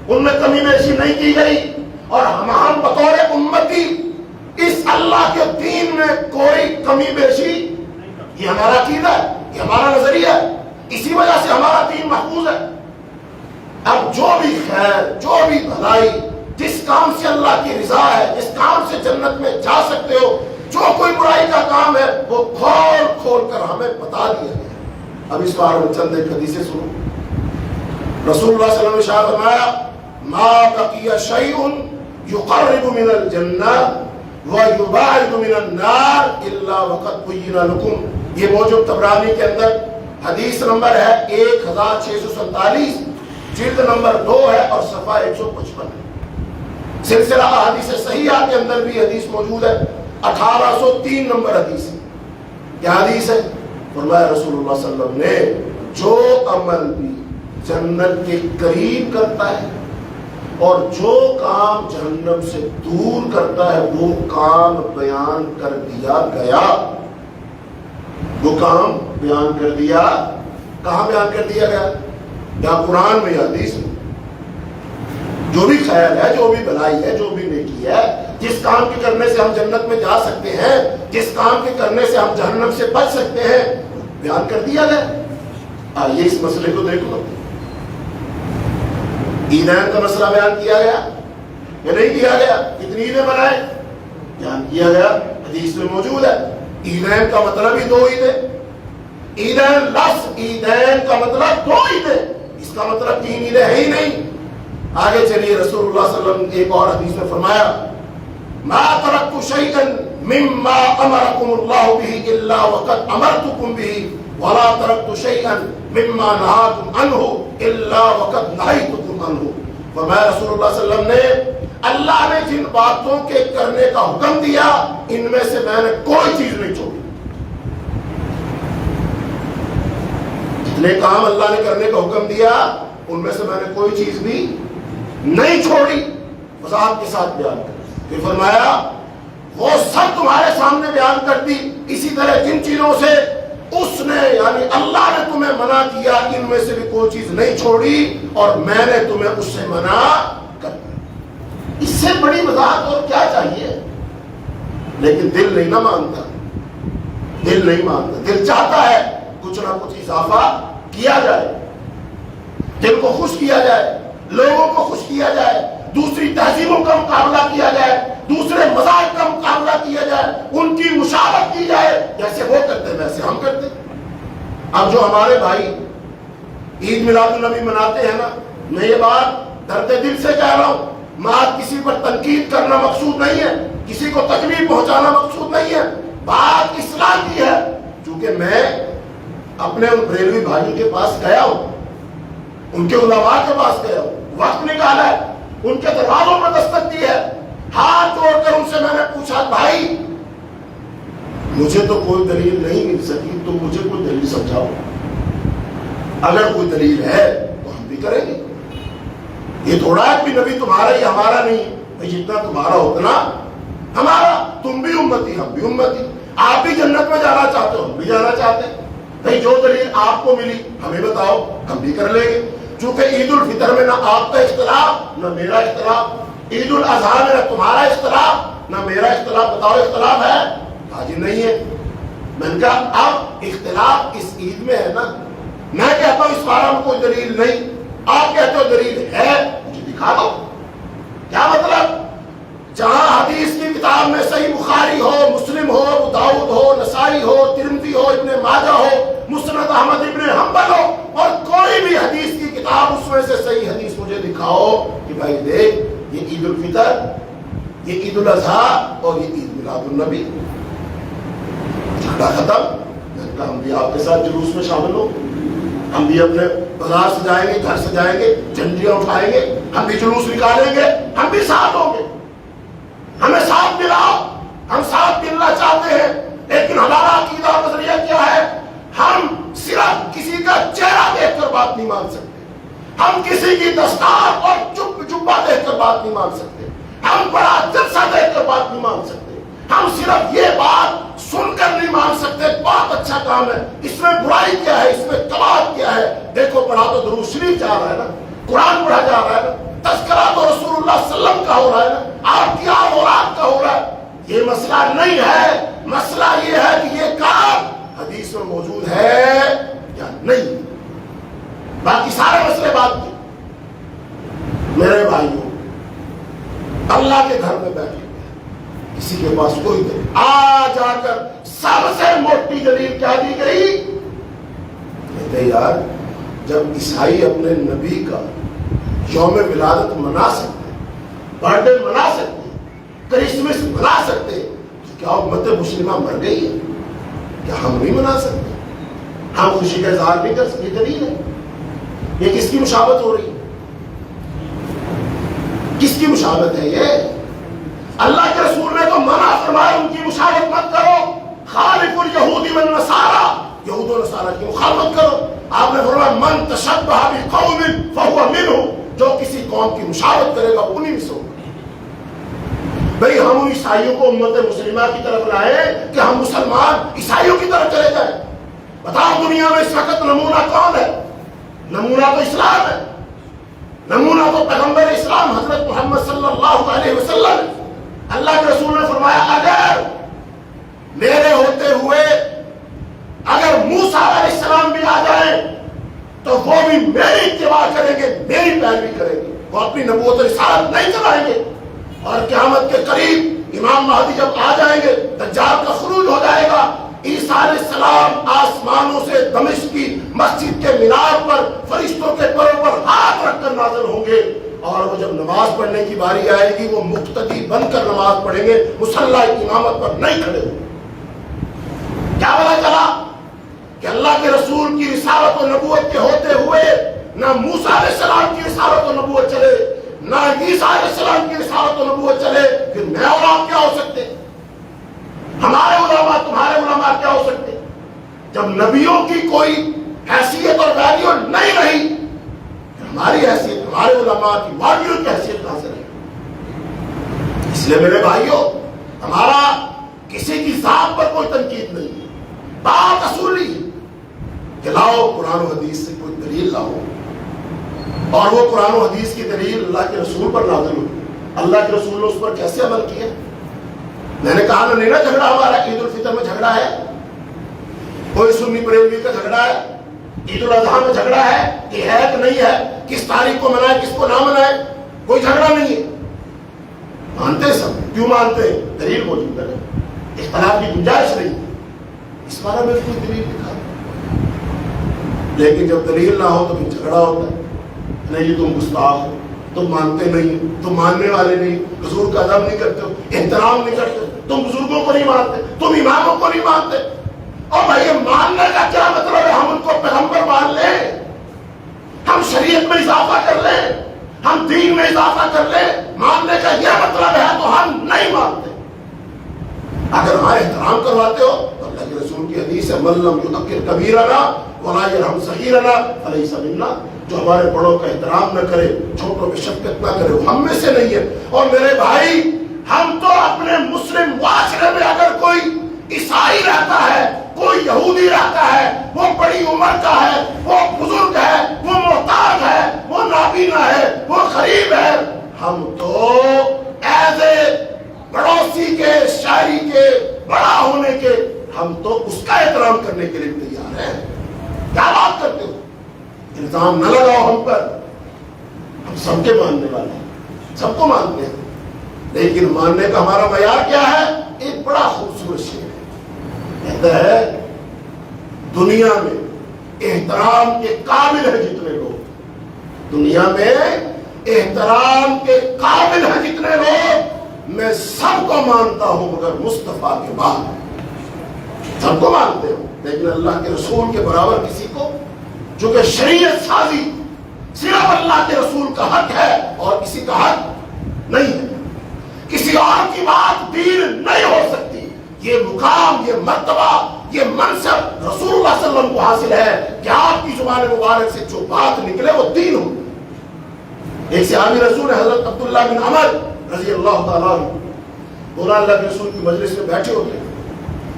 ان میں کمی بیشی نہیں کی گئی. اور ہم بطور امتی اس اللہ کے دین میں کوئی کمی بیشی، یہ ہمارا عقیدہ ہے، یہ ہمارا نظریہ ہے، اسی وجہ سے ہمارا دین محفوظ ہے. اب جو بھی خیر، جو بھی بھلائی، جس کام سے اللہ کی رضا ہے، جس کام سے جنت میں جا سکتے ہو، جو کوئی برائی کا کام ہے وہ کھول کھول کر ہمیں بتا دیا گیا. اب اس بارے میں چند ایک حدیثیں سنو. رسول اللہ صلی اللہ علیہ وسلم نے ارشاد فرمایا ما بقي شيء يقرب من الجنة ويبعد من النار الا وقد بين لكم. یہ موجود طبرانی کے اندر حدیث نمبر ہے 1647، جلد نمبر 2 ہے اور صفحہ 155 ہے. سلسلہ احادیث صحیحہ کے اندر بھی حدیث موجود ہے، 1803 نمبر حدیث. کیا حدیث ہے؟ فرمایا رسول اللہ صلی اللہ علیہ وسلم نے جو عمل بھی جنت کے قریب کرتا ہے اور جو کام جہنم سے دور کرتا ہے وہ کام بیان کر دیا گیا. وہ کام بیان کر دیا. کہاں بیان کر دیا گیا؟ یا قرآن میں یا حدیث میں. جو بھی خیر ہے، جو بھی بھلائی ہے، جو بھی نیکی ہے، جس کام کے کرنے سے ہم جنت میں جا سکتے ہیں، جس کام کے کرنے سے ہم جہنم سے بچ سکتے ہیں، بیان کر دیا گیا. آئیے اس مسئلے کو دیکھو. عیدین کا مسئلہ بیان کیا گیا یا نہیں کیا گیا؟ کتنی عیدیں منائیں؟ بیان کیا گیا، حدیث میں موجود ہے. عیدین کا مطلب ہی 2 عیدیں. عیدین لفظ عیدین کا مطلب 2 عیدیں، اس کا مطلب 3 عیدیں ہے ہی نہیں. آگے چلیے. رسول اللہ صلی اللہ علیہ وسلم نے ایک اور حدیث میں فرمایا ما ترکت شیئا مما امرکم اللہ به الا وقد امرتکم به ولا ترکت شیئا مما نہاکم عنہ الا وقد نہیتکم عنہ. فرمایا رسول اللہ صلی اللہ علیہ وسلم نے اللہ نے جن باتوں کے کرنے کا حکم دیا ان میں سے میں نے کوئی چیز نہیں چھوڑی. جتنے کام اللہ نے کرنے کا حکم دیا ان میں سے میں نے کوئی چیز بھی نہیں چھوڑی. وضاحت کے ساتھ بیان کر. پھر فرمایا وہ سب تمہارے سامنے بیان کر دی. اسی طرح جن چیزوں سے اس نے یعنی اللہ نے تمہیں منع کیا ان میں سے بھی کوئی چیز نہیں چھوڑی اور میں نے تمہیں اس سے منع کر دیا. اس سے بڑی وضاحت اور کیا چاہیے؟ لیکن دل نہیں نہ مانتا. دل نہیں مانتا. دل چاہتا ہے کچھ نہ کچھ اضافہ کیا جائے، دل کو خوش کیا جائے، لوگوں کو خوش کیا جائے، دوسری تہذیبوں کا مقابلہ کیا جائے، دوسرے مذاہب کا مقابلہ کیا جائے، ان کی مشابہت کی جائے. جیسے وہ کرتے ہیں ویسے ہم کرتے. اب جو ہمارے بھائی عید میلاد النبی مناتے ہیں نا، میں یہ بات درد دل سے کہہ رہا ہوں، بات کسی پر تنقید کرنا مقصود نہیں ہے، کسی کو تکلیف پہنچانا مقصود نہیں ہے، بات اصلاح کی ہے. چونکہ میں اپنے ان بریلوی بھائیوں کے پاس گیا ہوں ان کے علماء کے پاس گئے ہو، وقت نکالا ہے، ان کے دروازوں پر دستک دی ہے، ہاتھ جوڑ کر ان سے میں نے پوچھا بھائی مجھے تو کوئی دلیل نہیں مل سکی، تو مجھے کوئی دلیل سمجھاؤ، اگر کوئی دلیل ہے تو ہم بھی کریں گے۔ یہ تھوڑا ہے کہ نبی تمہارا ہی ہمارا نہیں ہے، جتنا تمہارا اتنا ہمارا، تم بھی امتی ہم بھی امتی، آپ بھی جنت میں جانا چاہتے ہو ہم بھی جانا چاہتے ہیں، بھائی جو دلیل آپ کو ملی ہمیں بتاؤ ہم بھی کر لیں گے۔ چونکہ عید الفطر میں نہ آپ کا اختلاف نہ میرا اختلاف، عید الاضحیٰ میں نہ تمہارا اختلاف نہ میرا اختلاف، بتاؤ اختلاف ہے؟ حاجی نہیں ہے۔ میں نے کہا اب اختلاف اس عید میں ہے نا، میں کہتا ہوں اس بارے میں کوئی دلیل نہیں، آپ کہتے ہو دلیل ہے، مجھے دکھا دو۔ کیا مطلب؟ جہاں حدیث کی کتاب میں صحیح بخاری ہو، مسلم ہو، ابو داؤد ہو، نسائی ہو، ترمذی ہو، ابن ماجہ ہو، مسند احمد ابن حنبل ہو، اور کوئی بھی حدیث کی کتاب اس میں سے صحیح حدیث مجھے دکھاؤ کہ بھائی دیکھ یہ عید الفطر، یہ عید الاضحیٰ اور یہ عید میلاد النبی، جھگڑا ختم۔ میں نے کہا ہم بھی آپ کے ساتھ جلوس میں شامل ہو، ہم بھی اپنے بازار سجائیں گے، گھر سجائیں گے، جھنڈیاں اٹھائیں گے، ہم بھی جلوس نکالیں گے، ہم بھی ساتھ ہوں گے، ہمیں ساتھ ملاؤ، ہم ساتھ ملنا چاہتے ہیں، لیکن ہمارا عقیدہ اور نظریہ کیا ہے؟ ہم صرف کسی کا چہرہ دیکھ کر بات نہیں مان سکتے، ہم کسی کی دستار اور جبہ دیکھ کر بات نہیں مان سکتے، ہم بڑا جلسہ دیکھ کر بات نہیں مان سکتے، ہم صرف یہ بات سن کر نہیں مان سکتے بہت اچھا کام ہے، اس میں برائی کیا ہے، اس میں کمال کیا ہے، دیکھو پڑھا تو درود شریف جا رہا ہے نا، قرآن پڑھا جا رہا ہے نا، تذکرہ تو رسول اللہ صلی اللہ علیہ وسلم کا ہو رہا ہے نا، آپ کی اولاد کا ہو رہا ہے۔ یہ مسئلہ نہیں ہے، مسئلہ یہ ہے کہ یہ کام حدیث میں موجود ہے یا نہیں، باقی سارے مسئلے بات کی۔ میرے بھائیوں، اللہ کے گھر میں بیٹھے کسی کے پاس کوئی دلیل، آ جا کر سب سے موٹی دلیل کیا دی گئی؟ کہتے یار جب عیسائی اپنے نبی کا یوم ولادت منا سکتے، برتھ ڈے منا سکتے، کرسمس منا سکتے، تو کیا امت مسلمہ مر گئی ہے؟ کیا ہم نہیں منا سکتے؟ ہم خوشی کا اظہار نہیں کر سکتے؟ دلیل ہے۔ یہ کس کی مشابہت ہو رہی ہے؟ کس کی مشابہت ہے یہ؟ اللہ کے رسول نے تو منع فرمایا ان کی مشابہت مت کرو، خالف الیہود والنصارى، یہود و نصارہ کی مخالفت کرو۔ آپ نے فرمایا من تشبہ بقوم فہو منہم، جو کسی قوم کی مشابہت کرے گا انہی میں سے ہوگا۔ بھئی ہم ان عیسائیوں کو امت مسلمہ کی طرف لائیں کہ ہم مسلمان عیسائیوں کی طرف چلے جائیں؟ بتاؤ دنیا میں اس وقت نمونہ کون ہے؟ نمونہ تو اسلام ہے، نمونہ تو پیغمبر اسلام حضرت محمد صلی اللہ علیہ وسلم۔ اللہ کے رسول نے فرمایا اگر میرے ہوتے ہوئے اگر موسیٰ علیہ السلام بھی آ جائیں تو وہ بھی میری اتباع کریں گے، میری پیروی کریں گے، وہ اپنی نبوت و رسالت نہیں چلائیں گے۔ اور قیامت کے قریب امام مہدی جب آ جائیں گے، دجال کا خروج ہو جائے گا، عیسیٰ علیہ السلام آسمانوں سے دمشق کی مسجد کے مینار پر فرشتوں کے پروں پر ہاتھ رکھ کر نازل ہوں گے، اور وہ جب نماز پڑھنے کی باری آئے گی وہ مقتدی بن کر نماز پڑھیں گے، مصلی امامت پر نہیں کھڑے ہوں گے۔ کیا پتہ چلا کہ اللہ کے رسول کی رسالت و نبوت کے ہوتے ہوئے نہ موسیٰ علیہ السلام کی رسالت و نبوت چلے، نہ عیسیٰ علیہ السلام کی رسالت و نبوت چلے، پھر میں اور آپ کیا ہو سکتے؟ ہمارے علماء تمہارے علماء کیا ہو سکتے؟ جب نبیوں کی کوئی حیثیت اور ویلیو نہیں رہی، ہماری حیثیت، ہمارے علماء کی ویلیو کی حیثیت کہاں سے رہی؟ اس لیے میرے بھائیوں، ہمارا کسی کی ذات پر کوئی تنقید نہیں ہے، بات اصولی ہے کہ لاؤ قرآن و حدیث سے کوئی دلیل لاؤ، اور وہ قرآن و حدیث کی دلیل اللہ کے رسول پر نازل ہوئی، اللہ کے رسول نے اس پر کیسے عمل کیا؟ میں نے کہا نہیں نا جھگڑا ہمارا عید الفطر میں جھگڑا ہے، کوئی سنی بریلوی کا جھگڑا ہے، عید الاضحیٰ میں جھگڑا ہے کہ ہے کہ نہیں ہے، کس تاریخ کو منائے کس کو نہ منائے، کوئی جھگڑا نہیں ہے، مانتے ہیں سب، کیوں مانتے ہیں؟ دلیل موجود ہے، اختلاف کی گنجائش نہیں ہے، اس بارے میں کوئی دلیل دکھا۔ لیکن جب دلیل نہ ہو تو پھر جھگڑا ہوتا ہے، نہیں تم گستاخ ہو، تم مانتے نہیں، تم ماننے والے نہیں، حضور کا ادب نہیں کرتے ہو، احترام نہیں کرتے، تم بزرگوں کو نہیں مانتے، تم اماموں کو نہیں مانتے۔ اور بھائی یہ ماننے کا کیا مطلب ہے؟ ہم ان کو پیغمبر مان لیں، ہم شریعت میں اضافہ کر لیں، ہم دین میں اضافہ کر لیں، ماننے کا یہ مطلب ہے تو ہم نہیں مانتے۔ اگر ہمارا احترام کرواتے ہو تو اللہ کے رسول کی حدیث ہے من لم یؤکر کبیرنا ولا یرحم صغیرنا فلیس منا، جو ہمارے بڑوں کا احترام نہ کرے، چھوٹوں پہ شفقت نہ کرے، وہ ہم میں سے نہیں ہے۔ اور میرے بھائی، ہم تو اپنے مسلم معاشرے میں اگر کوئی عیسائی رہتا ہے، کوئی یہودی رہتا ہے، وہ بڑی عمر کا ہے، وہ بزرگ ہے، وہ محتاج ہے، وہ نابینا ہے، وہ غریب ہے، ہم تو ایز اے پڑوسی کے، شاعری کے، بڑا ہونے کے، ہم تو اس کا احترام کرنے کے لیے تیار ہیں۔ کیا بات کرتے ہو؟ الزام نہ لگاؤ ہم پر، ہم سب کے ماننے والے ہیں، سب کو مانتے ہیں، لیکن ماننے کا ہمارا معیار کیا ہے؟ ایک بڑا خوبصورت شعر ہے، کہتا ہے دنیا میں احترام کے قابل ہے جتنے لوگ، دنیا میں احترام کے قابل ہے جتنے لوگ، میں سب کو مانتا ہوں مگر مصطفیٰ کے بعد۔ سب کو مانتے ہو لیکن اللہ کے رسول کے برابر کسی کو، جو کہ شریعت سازی صرف اللہ کے رسول کا حق ہے اور کسی کا حق نہیں ہے، کسی اور کی بات دین نہیں ہو سکتی۔ یہ مقام، یہ مرتبہ، یہ منصب رسول اللہ صلی اللہ علیہ وسلم کو حاصل ہے کہ آپ کی زبان مبارک سے جو بات نکلے وہ دین ہو۔ ایک صحابی رسول حضرت عبداللہ بن عمر رضی اللہ تعالیٰ عنہ، دونوں اللہ کے رسول کی مجلس میں بیٹھے ہوتے ہیں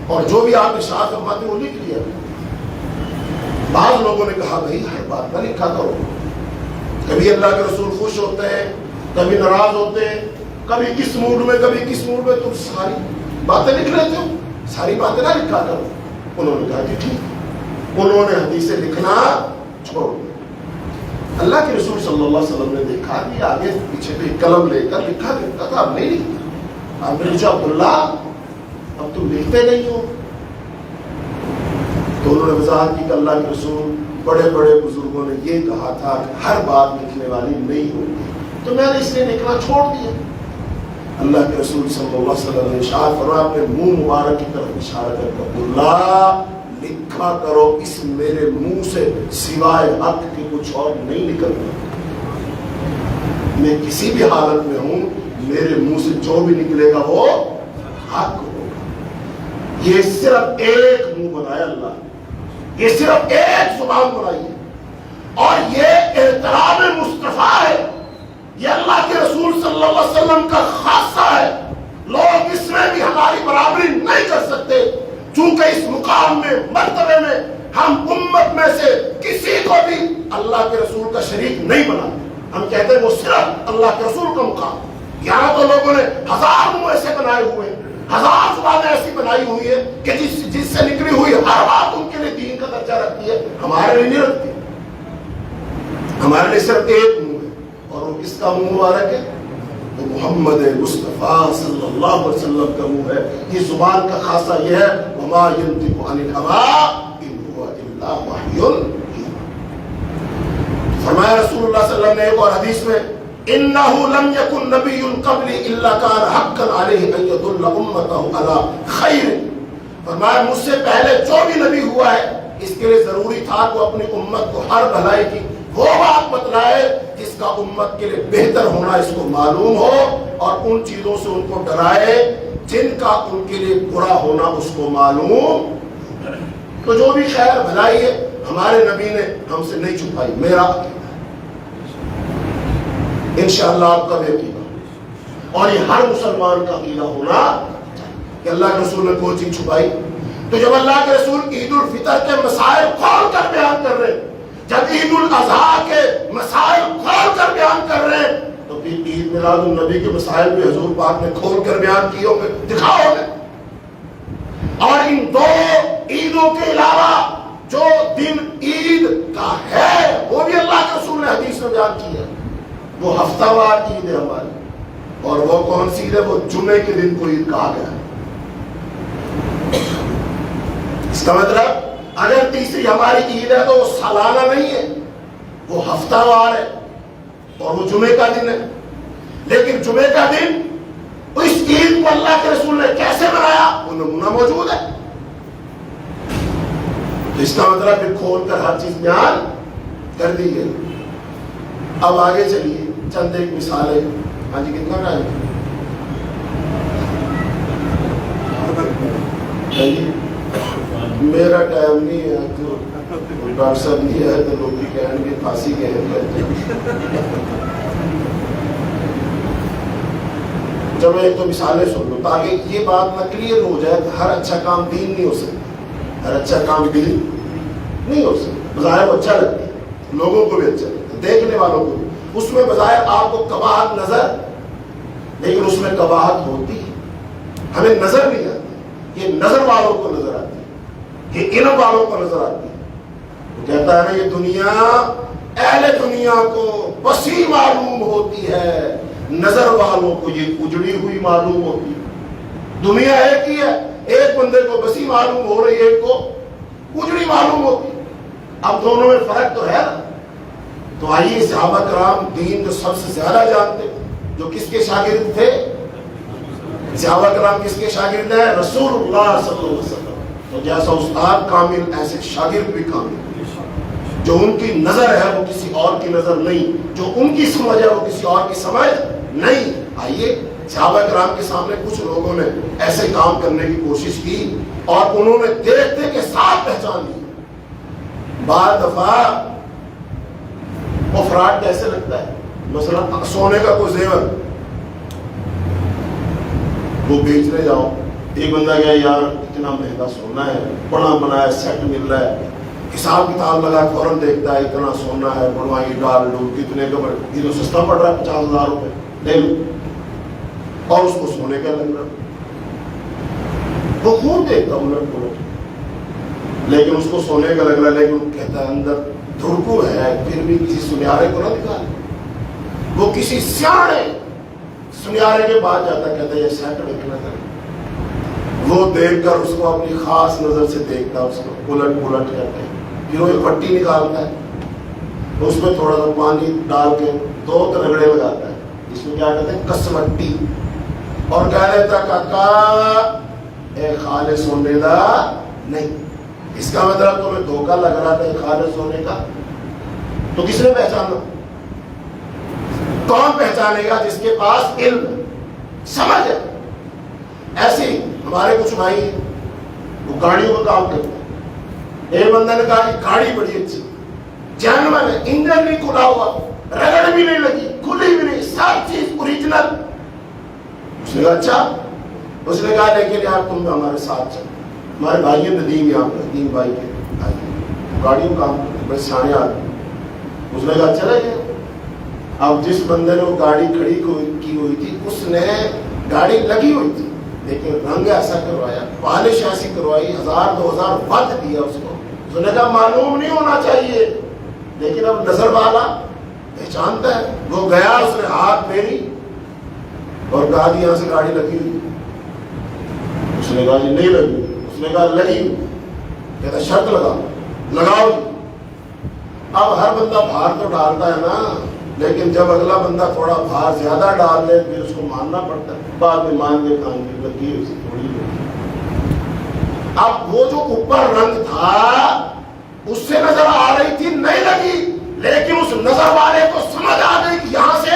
اور جو بھی آپ ارشاد فرماتے وہ لکھ لیا۔ بعض لوگوں نے کہا بھائی ہر بات پر لکھا کرو، کبھی اللہ کے رسول خوش ہوتے ہیں، کبھی ناراض ہوتے ہیں، کبھی کس موڈ میں کبھی کس موڈ میں، تم ساری باتیں لکھ لیتے ہو، ساری باتیں نہ لکھا کرو۔ انہوں نے کہا کہ ٹھیک، انہوں نے حدیثیں لکھنا چھوڑ دیا۔ اللہ کے رسول صلی اللہ علیہ وسلم نے دیکھا کہ آگے پیچھے پہ قلم لے کر لکھا کرتا تھا، اب نہیں لکھتا۔ آپ نے پوچھا عبداللہ اب تم لکھتے نہیں ہو؟ تو انہوں نے وضاحت کی کہ اللہ کے رسول بڑے بڑے بزرگوں نے یہ کہا تھا کہ ہر بات لکھنے والی نہیں ہوگی، تو میں نے اس لیے لکھنا چھوڑ دیا۔ اللہ کے رسول صلی اللہ علیہ وسلم نے ارشاد فرمایا، اپنے منہ مبارک کی طرف اشارہ کر کے عبداللہ لکھا کرو، اس میرے منہ سے سوائے حق کے کچھ اور نہیں نکلتا۔ میں کسی بھی حالت میں ہوں، میرے منہ سے جو بھی نکلے گا وہ حق ہوگا۔ یہ صرف ایک منہ بنایا اللہ نے، یہ صرف ایک زبان بنائی ہے، اور یہ احترام مصطفیٰ ہے، یہ اللہ کے رسول صلی اللہ علیہ وسلم کا خاصہ ہے۔ لوگ اس میں بھی ہماری برابری نہیں کر سکتے، چونکہ اس مقام میں، مرتبے میں ہم امت میں سے کسی کو بھی اللہ کے رسول کا شریک نہیں بناتے۔ ہم کہتے ہیں وہ صرف اللہ کے رسول کا مقام۔ یہاں تو لوگوں نے ہزار منہ ایسے بنائے ہوئے ہیں، ہزار زبانیں ایسی بنائی ہوئی ہے کہ جس سے نکلی ہوئی ہر بات ان کے لیے دین کا درجہ رکھتی ہے، ہمارے لیے نہیں رکھتی۔ ہمارے لیے صرف ایک منہ ہے، اور وہ کس کا منہ مبارک ہے؟ وہ محمد مصطفیٰ صلی اللہ علیہ وسلم کا منہ ہے۔ یہ زبان کا خاصہ یہ ہے، وما ينطق عن الهوى ان هو الا وحی یوحی۔ فرمایا رسول اللہ صلی اللہ علیہ وسلم نے ایک اور حدیث میں، انه لم يكن نبي قبلي الا كان حقا عليه ان يدل امته على خير۔ فرمایا مجھ سے پہلے جو بھی نبی ہوا ہے، اس کے لیے ضروری تھا کہ اپنی امت کو ہر بھلائی کی وہ بات بتلائے جس کا امت کے لیے بہتر ہونا اس کو معلوم ہو، اور ان چیزوں سے ان کو ڈرائے جن کا ان کے لیے برا ہونا اس کو معلوم۔ تو جو بھی خیر بھلائی ہے ہمارے نبی نے ہم سے نہیں چھپائی۔ میرا انشاءاللہ آپ کا بھی عقیدہ، اور یہ ہر مسلمان کا عقیدہ ہونا کہ اللہ کے رسول نے کوئی چیز چھپائی؟ تو جب اللہ کے رسول عید الفطر کے مسائل کھول کر بیان کر رہے ہیں، جب عید الاضحیٰ کے مسائل کھول کر بیان کر رہے ہیں، تو پھر عید میلاد النبی کے مسائل بھی حضور پاک نے کھول کر بیان کیے ہوں گے، دکھاؤ گے۔ اور ان دو عیدوں کے علاوہ جو دن عید کا ہے وہ بھی اللہ کے رسول نے حدیث میں بیان کیا ہے۔ وہ ہفتہ وار عید ہے ہماری، اور وہ کون سی عید ہے؟ وہ جمعے کے دن کو عید کہا گیا ہے۔ اس کا مطلب اگر تیسری ہماری عید ہے تو وہ سالانہ نہیں ہے، وہ ہفتہ وار ہے، اور وہ جمعے کا دن ہے۔ لیکن جمعے کا دن اس عید کو اللہ کے رسول نے کیسے بنایا، وہ نمونہ موجود ہے۔ اس کا مطلب پھر کھول کر ہر چیز بیان کر دی گئی۔ اب آگے چلیے چند ایک مثالیں. ہاں جی کتنا ٹائم؟ میرا ٹائم نہیں ہے تو ڈاکٹر صاحب نہیں ہے تو لوگ بھی کہیں گے پھانسی کے چلو ایک تو مثالیں سن لو تاکہ یہ بات نہ کلیئر ہو جائے کہ ہر اچھا کام دین نہیں ہو سکتا. ہر اچھا کام دین نہیں ہو سکتا. بظاہر اچھا لگتا ہے لوگوں کو بھی اچھا لگتا ہے دیکھنے والوں کو بھی. اس میں بظاہر آپ کو قباحت نظر لیکن اس میں قباحت ہوتی ہے. ہمیں نظر نہیں آتی. یہ نظر والوں کو نظر آتی ہے. یہ علم والوں کو نظر آتی ہے. وہ کہتا ہے نا یہ دنیا اہل دنیا کو وسیع معلوم ہوتی ہے نظر والوں کو یہ اجڑی ہوئی معلوم ہوتی ہے. دنیا ایک ہی ہے ایک بندے کو وسیع معلوم ہو رہی ہے ایک کو اجڑی معلوم ہوتی ہے. اب دونوں میں فرق تو ہے نا. تو آئیے صحابہ کرام دین جو سب سے زیادہ جانتے جو کس کے شاگرد تھے؟ صحابہ کرام کس کے شاگرد ہیں؟ رسول اللہ صلی اللہ علیہ وسلم. تو جیسا استاد کامل ایسے شاگرد بھی کامل. جو ان کی نظر ہے وہ کسی اور کی نظر نہیں, جو ان کی سمجھ ہے وہ کسی اور کی سمجھ نہیں. آئیے صحابہ کرام کے سامنے کچھ لوگوں نے ایسے کام کرنے کی کوشش کی اور انہوں نے دیکھتے کے ساتھ پہچان لی. بعض دفعہ وہ فراڈ کیسے لگتا ہے؟ مثلا سونے کا کوئی زیور وہ بیچنے جاؤ, ایک بندہ گیا یار اتنا مہنگا سونا ہے بڑا بنایا سیٹ مل رہا ہے, حساب کتاب لگا فوراً دیکھتا ہے اتنا سونا ہے بڑھوائی ڈال دو کتنے کا یہ تو سستا پڑ رہا ہے 50,000 روپے لے لو, اور اس کو سونے کا لگ رہا. وہ خون دیکھتا الٹ پلٹ لیکن اس کو سونے کا لگ رہا ہے لیکن کہتا ہے اندر دھڑکو ہے پھر بھی کسی سنیارے کو نہ دکھائے. وہ کسی سیاڑے سنیارے کے بعد جاتا کہتا ہے یہ سیٹ رکھنا تھا. وہ دیکھ کر اس کو اپنی خاص نظر سے دیکھتا اس کو الٹ پلٹ کرتے پھر وہ ایک پٹی نکالتا ہے اس میں تھوڑا سا پانی ڈال کے 2 رگڑے لگاتا ہے اس میں کیا کہتے ہیں کسمٹی اور کہہ رہتا کاکا اے خالص ہونے دا نہیں. اس کا مطلب تمہیں دھوکہ لگ رہا تھا خالص ہونے کا. تو کس نے پہچانا؟ کون پہچانے گا؟ جس کے پاس علم سمجھ ہے. ایسے ہی ہمارے کچھ بھائی ہیں وہ گاڑیوں کا کام کرتے ہیں. ایک بندہ نے کہا کہ گاڑی بڑی اچھی جینوئن ہے انجن نہیں کھلا ہوا رگڑ بھی نہیں لگی کھلی بھی نہیں سب چیز اوریجنل. اس نے کہا اچھا. اس نے کہا لیکن یار تم ہمارے ساتھ چل. ہمارے بھائی ندیم یہاں پر ندیم بھائی کے بھائی گاڑیوں کام کرتے بڑے سیانے آدمی. اس نے کہا چلے گئے. اب جس بندے نے وہ گاڑی کھڑی کی ہوئی تھی اس نے گاڑی لگی ہوئی تھی لیکن رنگ ایسا کروایا پالش ایسی کروائی 1000-2000 وقت دیا اس کو. اس نے کہا معلوم نہیں ہونا چاہیے لیکن اب نظر والا پہچانتا ہے. وہ گیا اس نے ہاتھ پھیری اور کہا کہ یہاں سے گاڑی لگی ہوئی. اس نے کہا جی نہیں لگی. اس نے کہا لگی ہوئی. کہتا شرط لگاؤ. اب ہر بندہ بھار تو ڈالتا ہے نا لیکن جب اگلا بندہ تھوڑا بھار زیادہ ڈال دے پھر اس کو ماننا پڑتا ہے. بعد میں مان دے کھان کی لگی ہے اسے تھوڑی. اب وہ جو اوپر رنگ تھا اس سے نظر آ رہی تھی نہیں لگی لیکن اس نظر والے کو سمجھ آ گئی کہ یہاں سے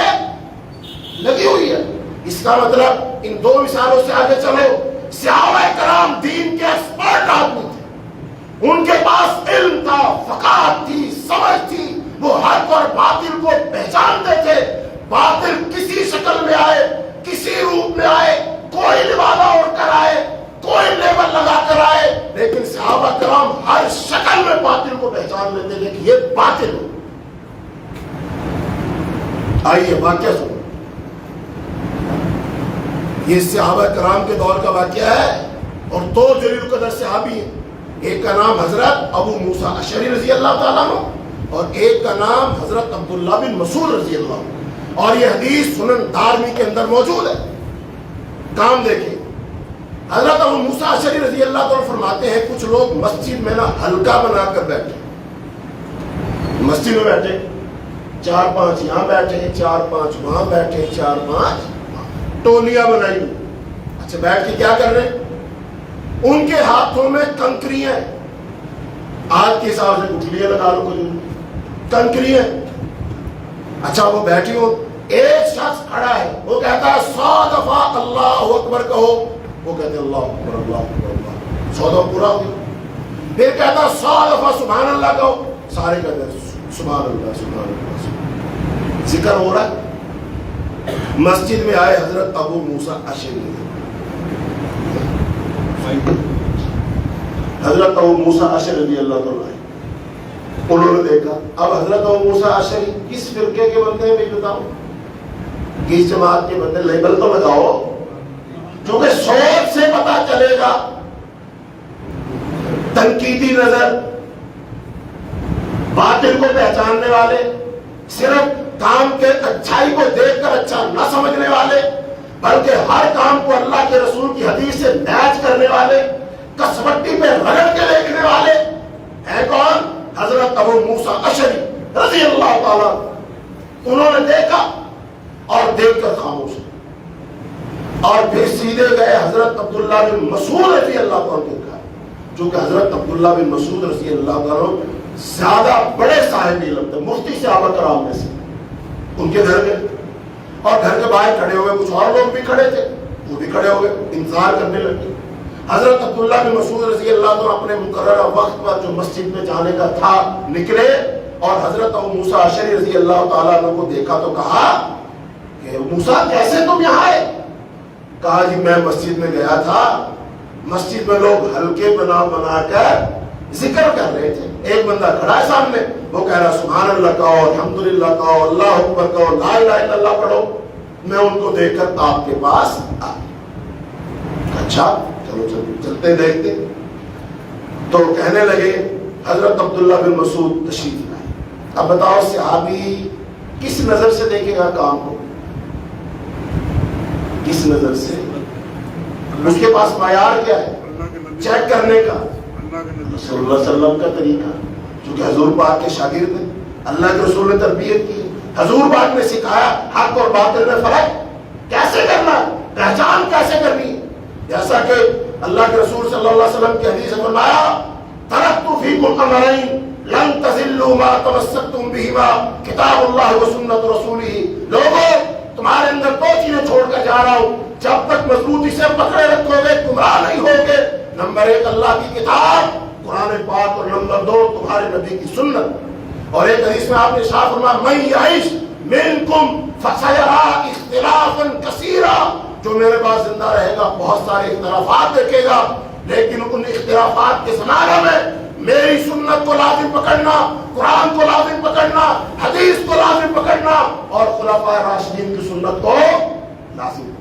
لگی ہوئی ہے. اس کا مطلب ان 2 مثالوں سے آگے چلو. صحابہ کرام دین کے ایکسپرٹ آدمی تھے. ان کے پاس علم تھا فقاہت تھی سمجھ تھی. وہ حق اور باطل کو پہچانتے تھے. باطل کسی شکل میں آئے کسی روپ میں آئے کوئی لبادہ اوڑھ کر آئے کوئی لیبل لگا کر آئے لیکن صحابہ کرام ہر شکل میں باطل کو پہچان لیتے تھے کہ یہ باطل ہو. آئیے واقعہ سنو. یہ صحابہ کرام کے دور کا واقعہ ہے اور 2 جلیل القدر صحابی ہیں. ایک کا نام حضرت ابو موسیٰ اشعری رضی اللہ تعالیٰ عنہ اور ایک کا نام حضرت عبداللہ بن مسعود رضی اللہ عنہ. اور یہ حدیث سنن دارمی کے اندر موجود ہے. کام دیکھیں. حضرت ابو موسیٰ اشعری رضی اللہ تعالیٰ فرماتے ہیں کچھ لوگ مسجد میں نا حلقہ بنا کر بیٹھے. مسجد میں بیٹھے 4-5 یہاں بیٹھے 4-5 وہاں بیٹھے 4-5 ٹولیاں بنائی. اچھا بیٹھ کے کیا کر رہے ہیں؟ ان کے ہاتھوں میں کنکریاں آج کے حساب سے گٹھلیاں لگا لو کنکریاں. اچھا وہ بیٹھی ہو، ایک شخص کھڑا ہے، وہ کہتا ہے 100 دفعہ اللہ اکبر کہو، وہ کہتے ہیں اللہ اکبر اللہ اکبر اللہ، 100 دفعہ پورا ہو گیا۔ پھر کہتا ہے 100 دفعہ سبحان اللہ کہو، سارے کہتے ہیں سبحان اللہ سبحان اللہ۔ ذکر ہو رہا ہے۔ مسجد میں آئے حضرت ابو موسیٰ اشعری، حضرت ابو موسیٰ اشعری رضی اللہ تعالیٰ عنہ، انہوں نے دیکھا اب حضرت ابو موسیٰ اشعری کس فرقے کے بندے ہیں بھی بتاؤ، کس جماعت کے بندے، لیبل تو بتاؤ، کیونکہ سوچ سے پتا چلے گا۔ تنقیدی نظر، باطل کو پہچاننے والے، صرف کام کے اچھائی کو دیکھ کر اچھا نہ سمجھنے والے، بلکہ ہر کام کو اللہ کے رسول کی حدیث سے میچ کرنے والے، کسوٹی پہ رگڑ کے دیکھنے والے ہیں کون؟ حضرت ابو موسیٰ اشعری رضی اللہ تعالیٰ۔ انہوں نے دیکھا اور دیکھ کر خاموش، اور پھر سیدھے گئے حضرت عبداللہ بن مسعود رضی اللہ تعالیٰ کے گھر، چونکہ حضرت عبداللہ بن مسعود رضی اللہ تعالیٰ زیادہ بڑے صاحب علم تھے، مفتی صحابہ کرام میں سے، ان کے گھر گئے اور گھر کے باہر کھڑے ہوئے، کچھ اور لوگ بھی کھڑے تھے، وہ بھی کھڑے ہوئے، انتظار کرنے لگے۔ حضرت عبداللہ بن مسعود رضی اللہ عنہ اپنے مقررہ وقت پر جو مسجد میں جانے کا تھا نکلے، اور حضرت ابو موسیٰ اشعری رضی اللہ تعالیٰ عنہ کو دیکھا تو کہا کہ موسیٰ کیسے تم یہاں آئے؟ کہا جی میں مسجد میں گیا تھا، مسجد میں لوگ حلقے بنا بنا کر ذکر کر رہے تھے، ایک بندہ کھڑا ہے سامنے، وہ کہہ رہا سبحان اللہ کہو، الحمدللہ کہو، اللہ اکبر کہو، لا الہ الا اللہ پڑھو، میں ان کو دیکھ کر آپ کے پاس آ گیا۔ اچھا چلو چلتے دیکھتے، تو کہنے لگے حضرت عبداللہ بن مسعود تشریف لائے، اب بتاؤ صحابی کس نظر سے دیکھے گا کام کو؟ کس نظر سے؟ اس کے پاس معیار کیا ہے چیک کرنے کا؟ رسول اللہ صلی اللہ علیہ وسلم کا طریقہ، چونکہ حضور پاک کے شاگرد ہیں، اللہ کے رسول نے تربیت کی، حضور پاک نے سکھایا حق اور باطل میں فرق کیسے کرنا، پہچان کیسے کرنی ہے۔ جیسا کہ اللہ کے رسول صلی اللہ علیہ وسلم کی حدیث میں فرمایا ترکت فیکم امرین لن تضلوا ما تمسکتم بہما کتاب اللہ و سنت رسولہ، لوگوں تمہارے اندر دو چیزیں چھوڑ کر جا رہا ہوں، جب تک مضبوطی سے پکڑے رکھو گے گمراہ نہیں ہوگے، نمبر 1 اللہ کی کتاب قرآن پاک، اور نمبر 2 تمہارے نبی کی سنت۔ اور ایک حدیث میں آپ نے ارشاد فرمایا من یعش منکم فسیرى اختلافا کثیرا، جو میرے پاس زندہ رہے گا بہت سارے اختلافات دیکھے گا، لیکن ان اختلافات کے زمانہ میں میری سنت کو لازم پکڑنا، قرآن کو لازم پکڑنا، حدیث کو لازم پکڑنا، اور خلفائے راشدین کی سنت کو لازم پکڑنا۔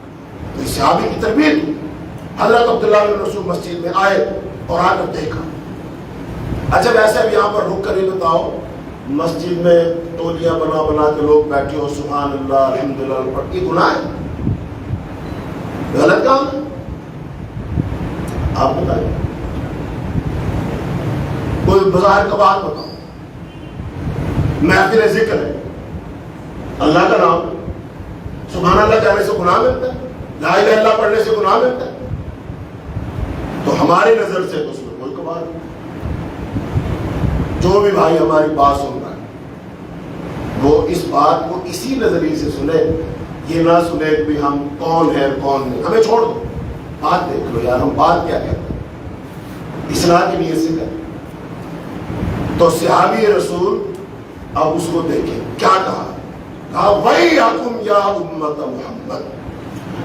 تو صحابی کی تربیت، حضرت عبداللہ بن مسعود مسجد میں آئے اور آ کر دیکھا۔ اچھا ویسے اب یہاں پر رک کر یہ بتاؤ، مسجد میں تولیاں بنا بنا کے لوگ بیٹھے ہو سبحان اللہ الحمدللہ پڑھ کے گناہ ہے؟ غلط کام ہے؟ آپ بتائیں، کوئی بظاہر کا بات بتاؤ، محفل ذکر ہے، اللہ کا نام، سبحان اللہ کہنے سے گناہ ملتا ہے، لا الہ الا اللہ پڑھنے سے گناہ ملتا ہے، تو ہماری نظر سے تو اس میں کوئی کمال نہیں۔ جو بھی بھائی ہماری بات سن رہا ہے وہ اس بات کو اسی نظریے سے سنے، یہ نہ سنے کہ ہم کون ہے کون نہیں، ہمیں چھوڑ دو، بات دیکھ لو یار ہم بات کیا کہتے ہیں، اصلاح کی نیت سے کریں۔ تو صحابی رسول اب اس کو دیکھیں کیا کہا وَيْحَكُمْ يَا أُمَّةَ محمد،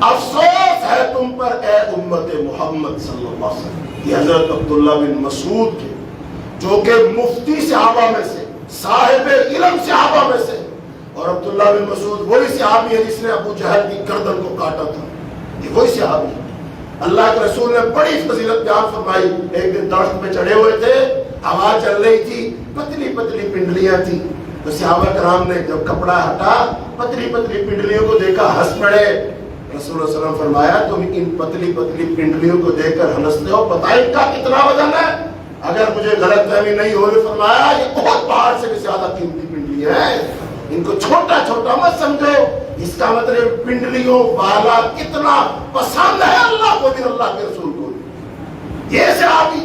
افسوس ہے تم پر اے امت محمد صلی اللہ علیہ وسلم۔ یہ حضرت عبداللہ بن مسعود کے جو کہ مفتی صحابہ میں سے، صاحب علم صحابہ میں سے، اور عبداللہ بن مسعود وہی صحابی ہے جس نے ابو جہل کی گردن کو کاٹا تھا، یہ وہی صحابی ہے۔ اللہ کے رسول نے بڑی فضیلت بیان فرمائی، ایک دن درخت پہ چڑھے ہوئے تھے، ہوا چل رہی تھی، پتلی پتلی پنڈلیاں تھیں، تو صحابہ کرام نے جب کپڑا ہٹا پتلی پتلی پنڈلیوں کو دیکھا ہنس پڑے۔ رسول اللہ صلی اللہ علیہ وسلم فرمایا تم ان پتلی پتلی پنڈلیوں کو دیکھ کر ہنستے ہو، پتہ ان کا کتنا وزن ہے؟ اگر مجھے غلط فہمی نہیں ہو رہی فرمایا یہ بہت پہاڑ سے بھی زیادہ قیمتی پنڈلیاں ہیں، ان کو چھوٹا چھوٹا مت سمجھو۔ اس کا مطلب پنڈلیوں والا کتنا پسند ہے اللہ کو بھی، اللہ کے رسول کو بھی۔ یہ صحابی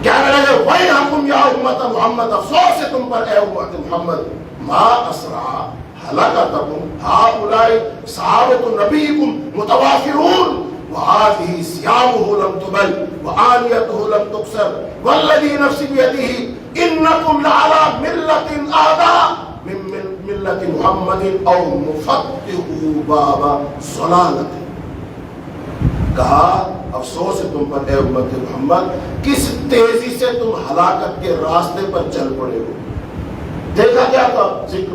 کہنے لگے وَيْحَكُمْ يَا أُمَّةَ محمد، افسوس ہے تم پر اے امت محمد، مَا أَسْرَعَ هَلَكَتَكُمْ هَؤُلَاءِ صَحَابَةُ نَبِيِّكُمْ مُتَوَافِرُونَ وَهَٰذِهِ صِيَامُهُ لَمْ تُبَلْ وَآنِيَتُهُ لَمْ تُكْسَرْ وَالَّذِي نَفْسِي بِيَدِهِ إِنَّكُمْ لَعَلَىٰ مِلَّةٍ أَهْدَىٰ مِن مِلَّةِ مُحَمَّدٍ أَوْ مُفَتِّحُوا بَابَ ضَلَالَةٍ۔ کہا افسوس ہے تم پر اے امت محمد، کس تیزی سے تم ہلاکت کے راستے پر چل پڑے ہو۔ دیکھا کیا تھا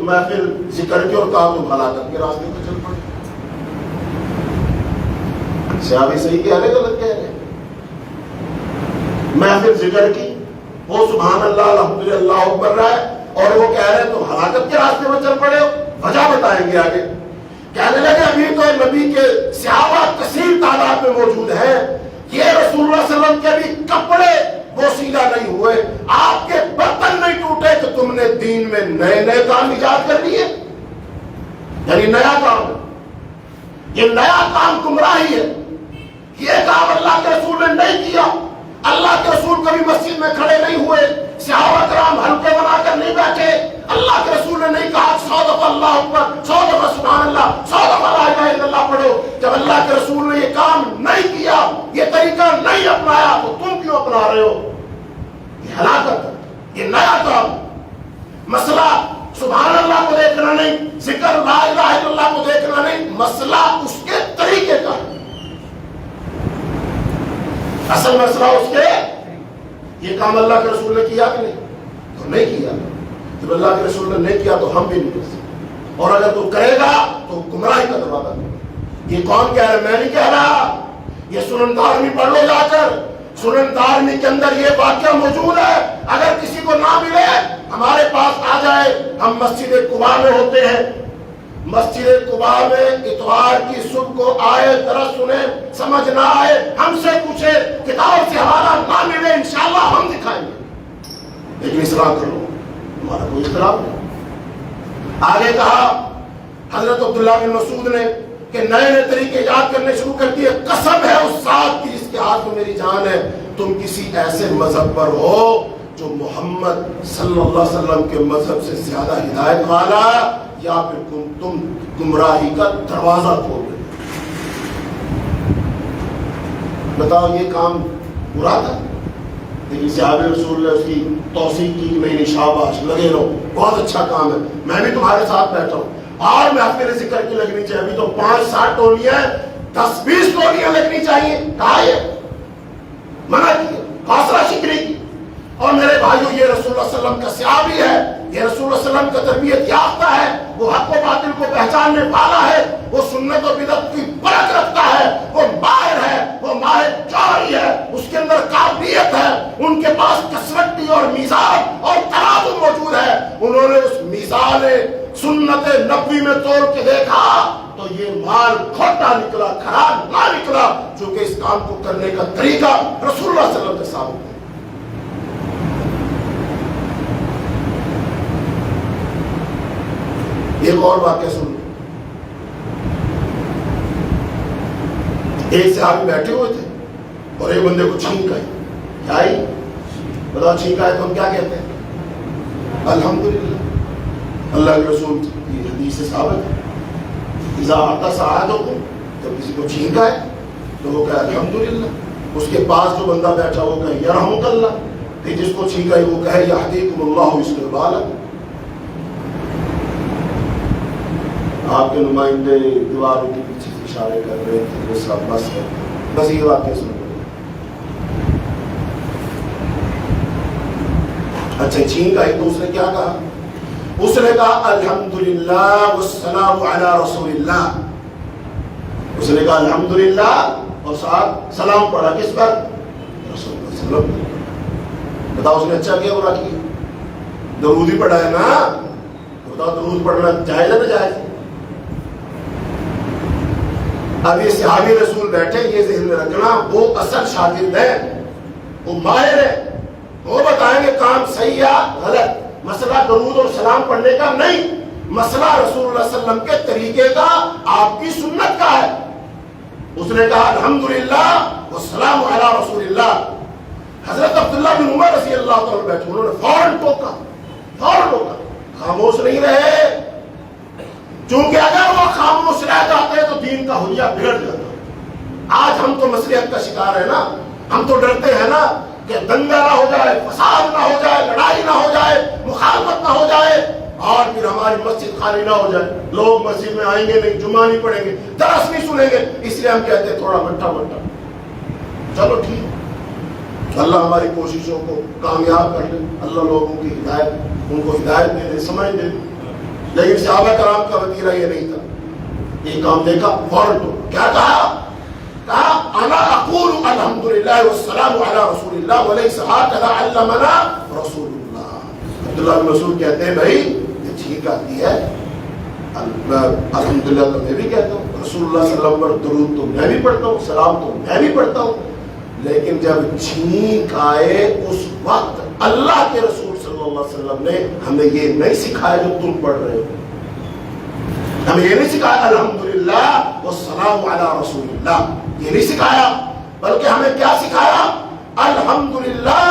محفل ذکر کی اور کہا تم ہلاکت کے راستے پر چل پڑے۔ صحابی صحیح کہہ رہے غلط کہہ رہے؟ محفل ذکر کی، وہ سبحان اللہ الحمدللہ اللہ اکبر رہا ہے اور وہ کہہ رہے تم ہلاکت کے راستے پر چل پڑے ہو۔ وجہ بتائیں گے آگے۔ کہنے لگے ابھی تو نبی کے صحابہ کثیر تعداد میں موجود ہیں، یہ رسول اللہ صلی اللہ علیہ وسلم کے بھی کپڑے بوسیدہ نہیں ہوئے، آپ کے برتن نہیں ٹوٹے کہ تم نے دین میں نئے نئے کام ایجاد کر لیے۔ یعنی نیا کام، یہ نیا کام گمراہی ہے۔ یہ کام اللہ کے رسول نے نہیں کیا۔ اللہ کے رسول کبھی مسجد میں کھڑے نہیں ہوئے، صحابہ کرام حلقے بنا کر نہیں بیٹھے۔ اللہ کے رسول نے نہیں کہا 100 دفعہ اللہ اکبر، 100 دفعہ سبحان اللہ، 100 دفعہ لا الہ الا اللہ پڑھو۔ جب اللہ کے رسول نے یہ کام نہیں کیا، یہ طریقہ نہیں اپنایا، تو تم کیوں اپنا رہے ہو؟ یہ ہلاکت، یہ نیا کام۔ مسئلہ سبحان اللہ کو دیکھنا نہیں، ذکر لا الہ الا اللہ کو دیکھنا نہیں، مسئلہ اس کے طریقے کا ہے۔ اصل مسئلہ اس کے، یہ کام اللہ کے رسول نے کیا کہ نہیں؟ تو نہیں کیا۔ جب اللہ کے رسول نے نہیں کیا تو ہم بھی نہیں کر سکتے، اور اگر تو کرے گا تو گمراہی کا دروازہ ہے۔ یہ کون کہہ رہا ہے؟ میں نہیں کہہ رہا، یہ سنن دارمی پڑھ لو جا کر، سنن دارمی کے اندر یہ واقعہ موجود ہے۔ اگر کسی کو نہ ملے ہمارے پاس آ جائے، ہم مسجد قباء میں ہوتے ہیں، مسجد قباء میں اتوار کی صبح کو آئے، درس سنے، سمجھ نہ آئے ہم سے پوچھے، کتاب سے حوالہ نہ ملے انشاءاللہ ہم دکھائیں گے، لیکن اصلاح کر لو، ہمارا کوئی اختلاف نہیں۔ آگے کہا حضرت عبداللہ بن مسعود نے کہ نئے نئے طریقے یاد کرنے شروع کر دیے، قسم ہے اس ذات کی جس کے ہاتھ میں میری جان ہے، تم کسی ایسے مذہب پر ہو جو محمد صلی اللہ علیہ وسلم کے مذہب سے زیادہ ہدایت والا، یا پھر تم گمراہی کا دروازہ کھول دے۔ بتاؤ یہ کام برا تھا؟ لیکن صحابہ رسول نے اس کی توثیق کی کہ نہیں شاباش، لگے رہو، بہت اچھا کام ہے، میں بھی تمہارے ساتھ بیٹھا ہوں، اور میں اپنے ذکر کی لگنی چاہیے۔ ابھی تو 5-7 ٹولیاں، 10-20 ٹولیاں لگنی چاہیے، کہا یہ منع کیا، حوصلہ شکنی کی۔ اور میرے بھائیو یہ رسول اللہ صلی اللہ علیہ وسلم کا صحابی ہے، یہ رسول اللہ صلی اللہ علیہ وسلم کا تربیت یافتہ ہے، وہ حق و باطل کو پہچاننے والا ہے، وہ سنت و بدعت کی پرکھ رکھتا ہے، وہ ماہر ہے، وہ ماہر جاری ہے، اس کے اندر قابلیت ہے، ان کے پاس کثرت اور میزان اور ترازو موجود ہے۔ انہوں نے اس میزان سنت نبوی میں توڑ کے دیکھا تو یہ مال کھوٹا نکلا، خراب نہ نکلا، چونکہ اس کام کو کرنے کا طریقہ رسول اللہ صلی اللہ علیہ وسلم کے سامنے ہے۔ ایک اور واقعہ سن لو، ایک صحابی بیٹھے ہوئے تھے اور ایک بندے کو چھینک آئی، کیا آئی؟ بتاؤ چھینک آئے تو ہم کیا کہتے ہیں؟ الحمدللہ۔ اللہ کے رسول کی حدیث سے ثابت ہے، اذا عطس احدکم، جب کسی کو چھینک آئے تو وہ کہے الحمدللہ، اس کے پاس جو بندہ بیٹھا وہ کہے یرحمک اللہ، کہ جس کو چھینک آئی وہ کہے یہدیکم اللہ یصلح بالکم۔ آپ کے نمائندے دیواروں کے پیچھے اشارے کر رہے تھے، وہ سب بس ہے، بس یہ واقعہ سن لو۔ اچھا چھینک آئی تو اس نے کیا کہا؟ اس نے کہا الحمدللہ والسلام علی رسول اللہ، اس نے کہا الحمدللہ اور ساتھ سلام پڑھا، کس پر؟ رسول اللہ صلی اللہ علیہ وسلم۔ بتاؤ اس نے اچھا کیا برا کیا؟ درود ہی پڑھا ہے نا، بتاؤ درود پڑھنا جائز ہے نا جائز؟ اب یہ صحابی رسول بیٹھے، یہ ذہن میں رکھنا، وہ اصل شاگرد ہے، وہ ماہر ہے، وہ بتائیں گے کام صحیح یا غلط۔ مسئلہ درود اور سلام پڑھنے کا نہیں، مسئلہ رسول اللہ صلی اللہ علیہ وسلم کے طریقے کا، آپ کی سنت کا ہے۔ اس نے کہا الحمدللہ والسلام علی رسول اللہ۔ حضرت عبداللہ بن عمر رضی اللہ تعالیٰ بیٹھے، انہوں نے فوراً ٹوکا، خاموش نہیں رہے، چونکہ اگر وہ خاموش رہ جاتے تو دین کا حلیہ بگڑ جاتا۔ آج ہم تو مصلحت کا شکار ہے نا، ہم تو ڈرتے ہیں نا کہ دنگا نہ ہو جائے، فساد نہ ہو جائے، لڑائی نہ ہو جائے، مخالفت نہ ہو جائے، اور پھر ہماری مسجد خالی نہ ہو جائے، لوگ مسجد میں آئیں گے نہیں، جمعہ نہیں پڑھیں گے، درس نہیں سنیں گے، اس لیے ہم کہتے ہیں تھوڑا مٹھا مٹھا۔ چلو ٹھیک، اللہ ہماری کوششوں کو کامیاب کر دے، اللہ لوگوں کی ہدایت، ان کو ہدایت دے دے، سمجھ دے۔ لیکن صحابہ کرام کا وتیرہ یہ نہیں تھا، یہ کام دیکھا فوراً تو کیا کہا انا اقول الحمدللہ والسلام علی رسول اللہ ولیس ہکذا علمنا رسول اللہ۔ عبداللہ بن مسعود کہتے ہیں بھائی یہ ٹھیک آتی ہے، الحمدللہ تو میں بھی کہتا ہوں، رسول اللہ صلی اللہ علیہ وسلم پر درود تو میں بھی پڑھتا ہوں، سلام تو میں بھی پڑھتا ہوں، لیکن جب چھینک آئے اس وقت اللہ کے رسول صلی اللہ علیہ وسلم نے ہمیں یہ نہیں سکھایا جو تم پڑھ رہے ہو، ہمیں یہ نہیں سکھایا الحمدللہ والسلام علی رسول اللہ، یہ نہیں سکھایا، بلکہ ہمیں کیا سکھایا؟ الحمدللہ،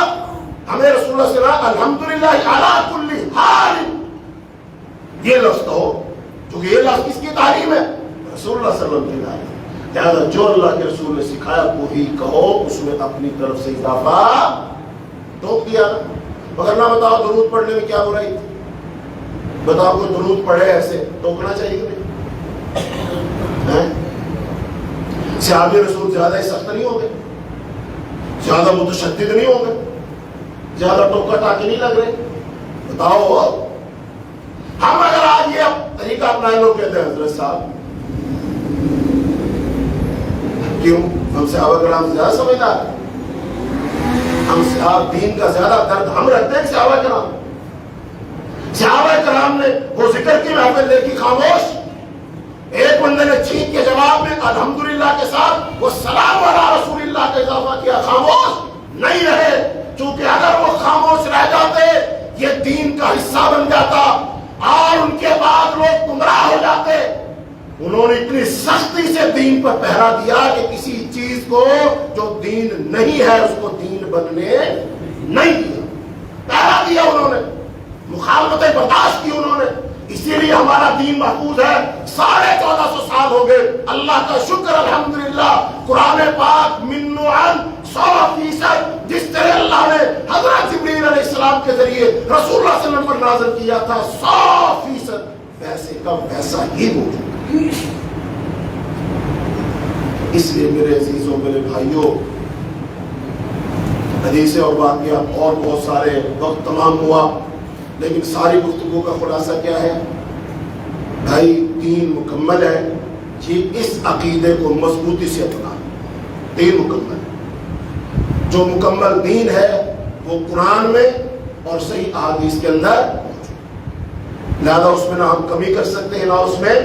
ہمیں رسول اللہ صلی اللہ علیہ وسلم الحمدللہ علی کل حال، یہ لفظ کہو، کیونکہ یہ لفظ کس کی تعلیم ہے؟ رسول اللہ صلی اللہ علیہ وسلم کی تعلیم۔ لہذا جو اللہ کے رسول نے سکھایا وہی کہو، اس میں اپنی طرف سے اضافہ ٹوک دیا نا۔ مگر نہ بتاؤ درود پڑھنے میں کیا برائی تھی؟ بتاؤ کوئی درود پڑھے ایسے ٹوکنا چاہیے کہ نہیں؟ صحابہ رسول زیادہ سخت نہیں ہوں گے، زیادہ متشدد نہیں ہوں گے، زیادہ ٹوکا ٹاکی نہیں لگ رہے؟ بتاؤ، ہم اگر آج یہ طریقہ اپنائے، لوگ کہتے ہیں حضرت صاحب کیوں؟ ہم صحابہ کرام زیادہ سمجھدار ہیں، ہم صحابہ دین کا زیادہ درد ہم رکھتے ہیں صحابہ کرام۔ صحابہ کرام نے وہ ذکر کی محفل دیکھی خاموش، ایک بندے نے چھینک کے جواب میں الحمدللہ کے ساتھ وہ سلام علی رسول اللہ کا اضافہ کیا، خاموش نہیں رہے، چونکہ اگر وہ خاموش رہ جاتے یہ دین کا حصہ بن جاتا اور ان کے بعد لوگ گمراہ ہو جاتے۔ انہوں نے اتنی سختی سے دین پر پہرا دیا کہ کسی چیز کو جو دین نہیں ہے اس کو دین بننے نہیں دیا، پہرا دیا انہوں نے، مخالفتیں برداشت کی انہوں نے، اسی لیے ہمارا دین محفوظ ہے۔ 1450 سال ہو گئے، اللہ کا شکر الحمدللہ، قرآن پاک من عن 100% جس طرح اللہ نے حضرت جبریل علیہ السلام کے ذریعے رسول اللہ صلی اللہ علیہ وسلم پر نازل کیا تھا، 100% ویسے کا ویسا ہی موجود۔ اس لیے میرے عزیزوں، میرے بھائیوں، حدیثیں اور واقعات اور بہت سارے، وقت تمام ہوا، لیکن ساری گفتگو کا خلاصہ کیا ہے؟ بھائی دین مکمل ہے، یہ اس عقیدے کو مضبوطی سے اپنا، دین مکمل ہے، جو مکمل دین ہے وہ قرآن میں اور صحیح احادیث کے اندر موجود، لہذا اس میں نہ ہم کمی کر سکتے ہیں نہ اس میں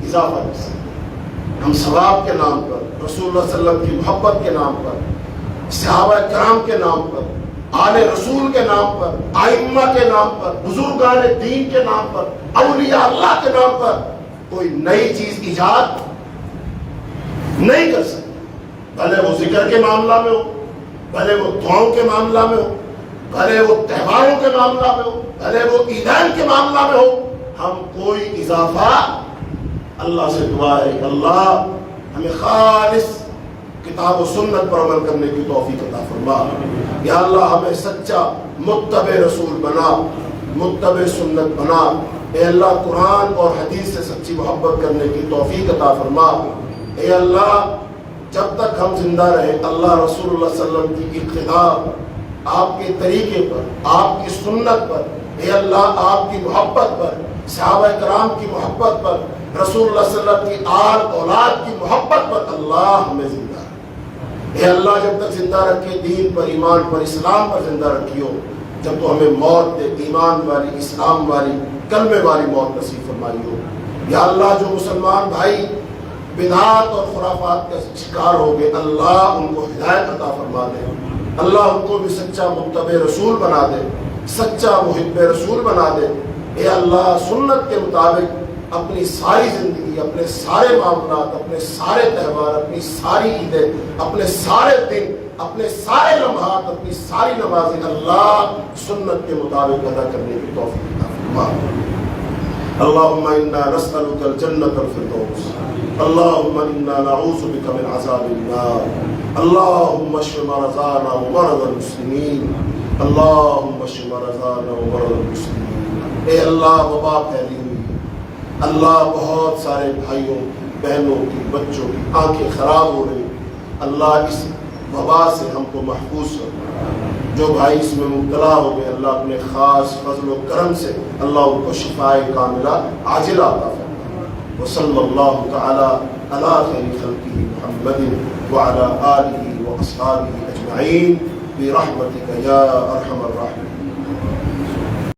اضافہ کر سکتے ہیں۔ ہم ثواب کے نام پر، رسول اللہ صلی اللہ علیہ وسلم کی محبت کے نام پر، صحابہ کرام کے نام پر، آل رسول کے نام پر، ائمہ کے نام پر، بزرگان دین کے نام پر، اولیاء اللہ کے نام پر کوئی نئی چیز ایجاد نہیں کر سکتے، بھلے وہ ذکر کے معاملہ میں ہو، بھلے وہ دعاؤں کے معاملہ میں ہو، بھلے وہ تہواروں کے معاملہ میں ہو، بھلے وہ عیدین کے معاملہ میں ہو، ہم کوئی اضافہ، اللہ سے دعا ہے کہ اللہ ہمیں خالص کتاب و سنت پر عمل کرنے کی توفیق عطا فرما، یا اللہ ہمیں سچا متبع رسول بنا، متبع سنت بنا، اے اللہ قرآن اور حدیث سے سچی محبت کرنے کی توفیق عطا فرما، اے اللہ جب تک ہم زندہ رہے اللہ رسول اللہ صلی اللہ علیہ وسلم کی اقتداء، آپ کے طریقے پر، آپ کی سنت پر، اے اللہ آپ کی محبت پر، صحابہ کرام کی محبت پر، رسول اللہ صلی اللہ علیہ وسلم کی آل اولاد کی محبت پر اللہ ہمیں زندہ رکھے، اے اللہ جب تک زندہ رکھے دین پر، ایمان پر، اسلام پر زندہ رکھیو، جب تو ہمیں موت دے ایمان والی، اسلام والی، کلمے والی موت نصیب فرمائیو، یا اللہ جو مسلمان بھائی بدعات اور خرافات کا شکار ہو گئے اللہ ان کو ہدایت عطا فرما دے، اللہ ان کو بھی سچا متبع رسول بنا دے، سچا محب رسول بنا دے، اے اللہ سنت کے مطابق اپنی ساری زندگی، اپنے سارے معاملات، اپنے سارے تہوار، اپنی ساری عیدیں، اپنے سارے دن اپنے سارے لمحات اپنی ساری نمازیں اللہ سنت کے مطابق ادا کرنے کی توفیق عطا فرما. اللهم انا نسألك الجنة الفردوس اللهم انا نعوذ بك من عذاب النار اللهم اشف مرضانا ومرضى المسلمين اللهم اشف مرضانا ومرضى المسلمين. اے اللہ وبا پھیلی ہوئی اللہ بہت سارے بھائیوں بہنوں کی بچوں کی آنکھیں خراب ہو رہی اللہ اس وبا سے ہم کو محفوظ کر. جو بھائی اس میں مبتلا ہو گئے اللہ اپنے خاص فضل و کرم سے اللہ ان کو شفاء کاملہ عاجلہ عطا فرمائے. وصلی اللہ تعالی علی خیر خلقہ محمد وعلی آلہ واصحابہ اجمعین برحمتک یا ارحم الراحمین.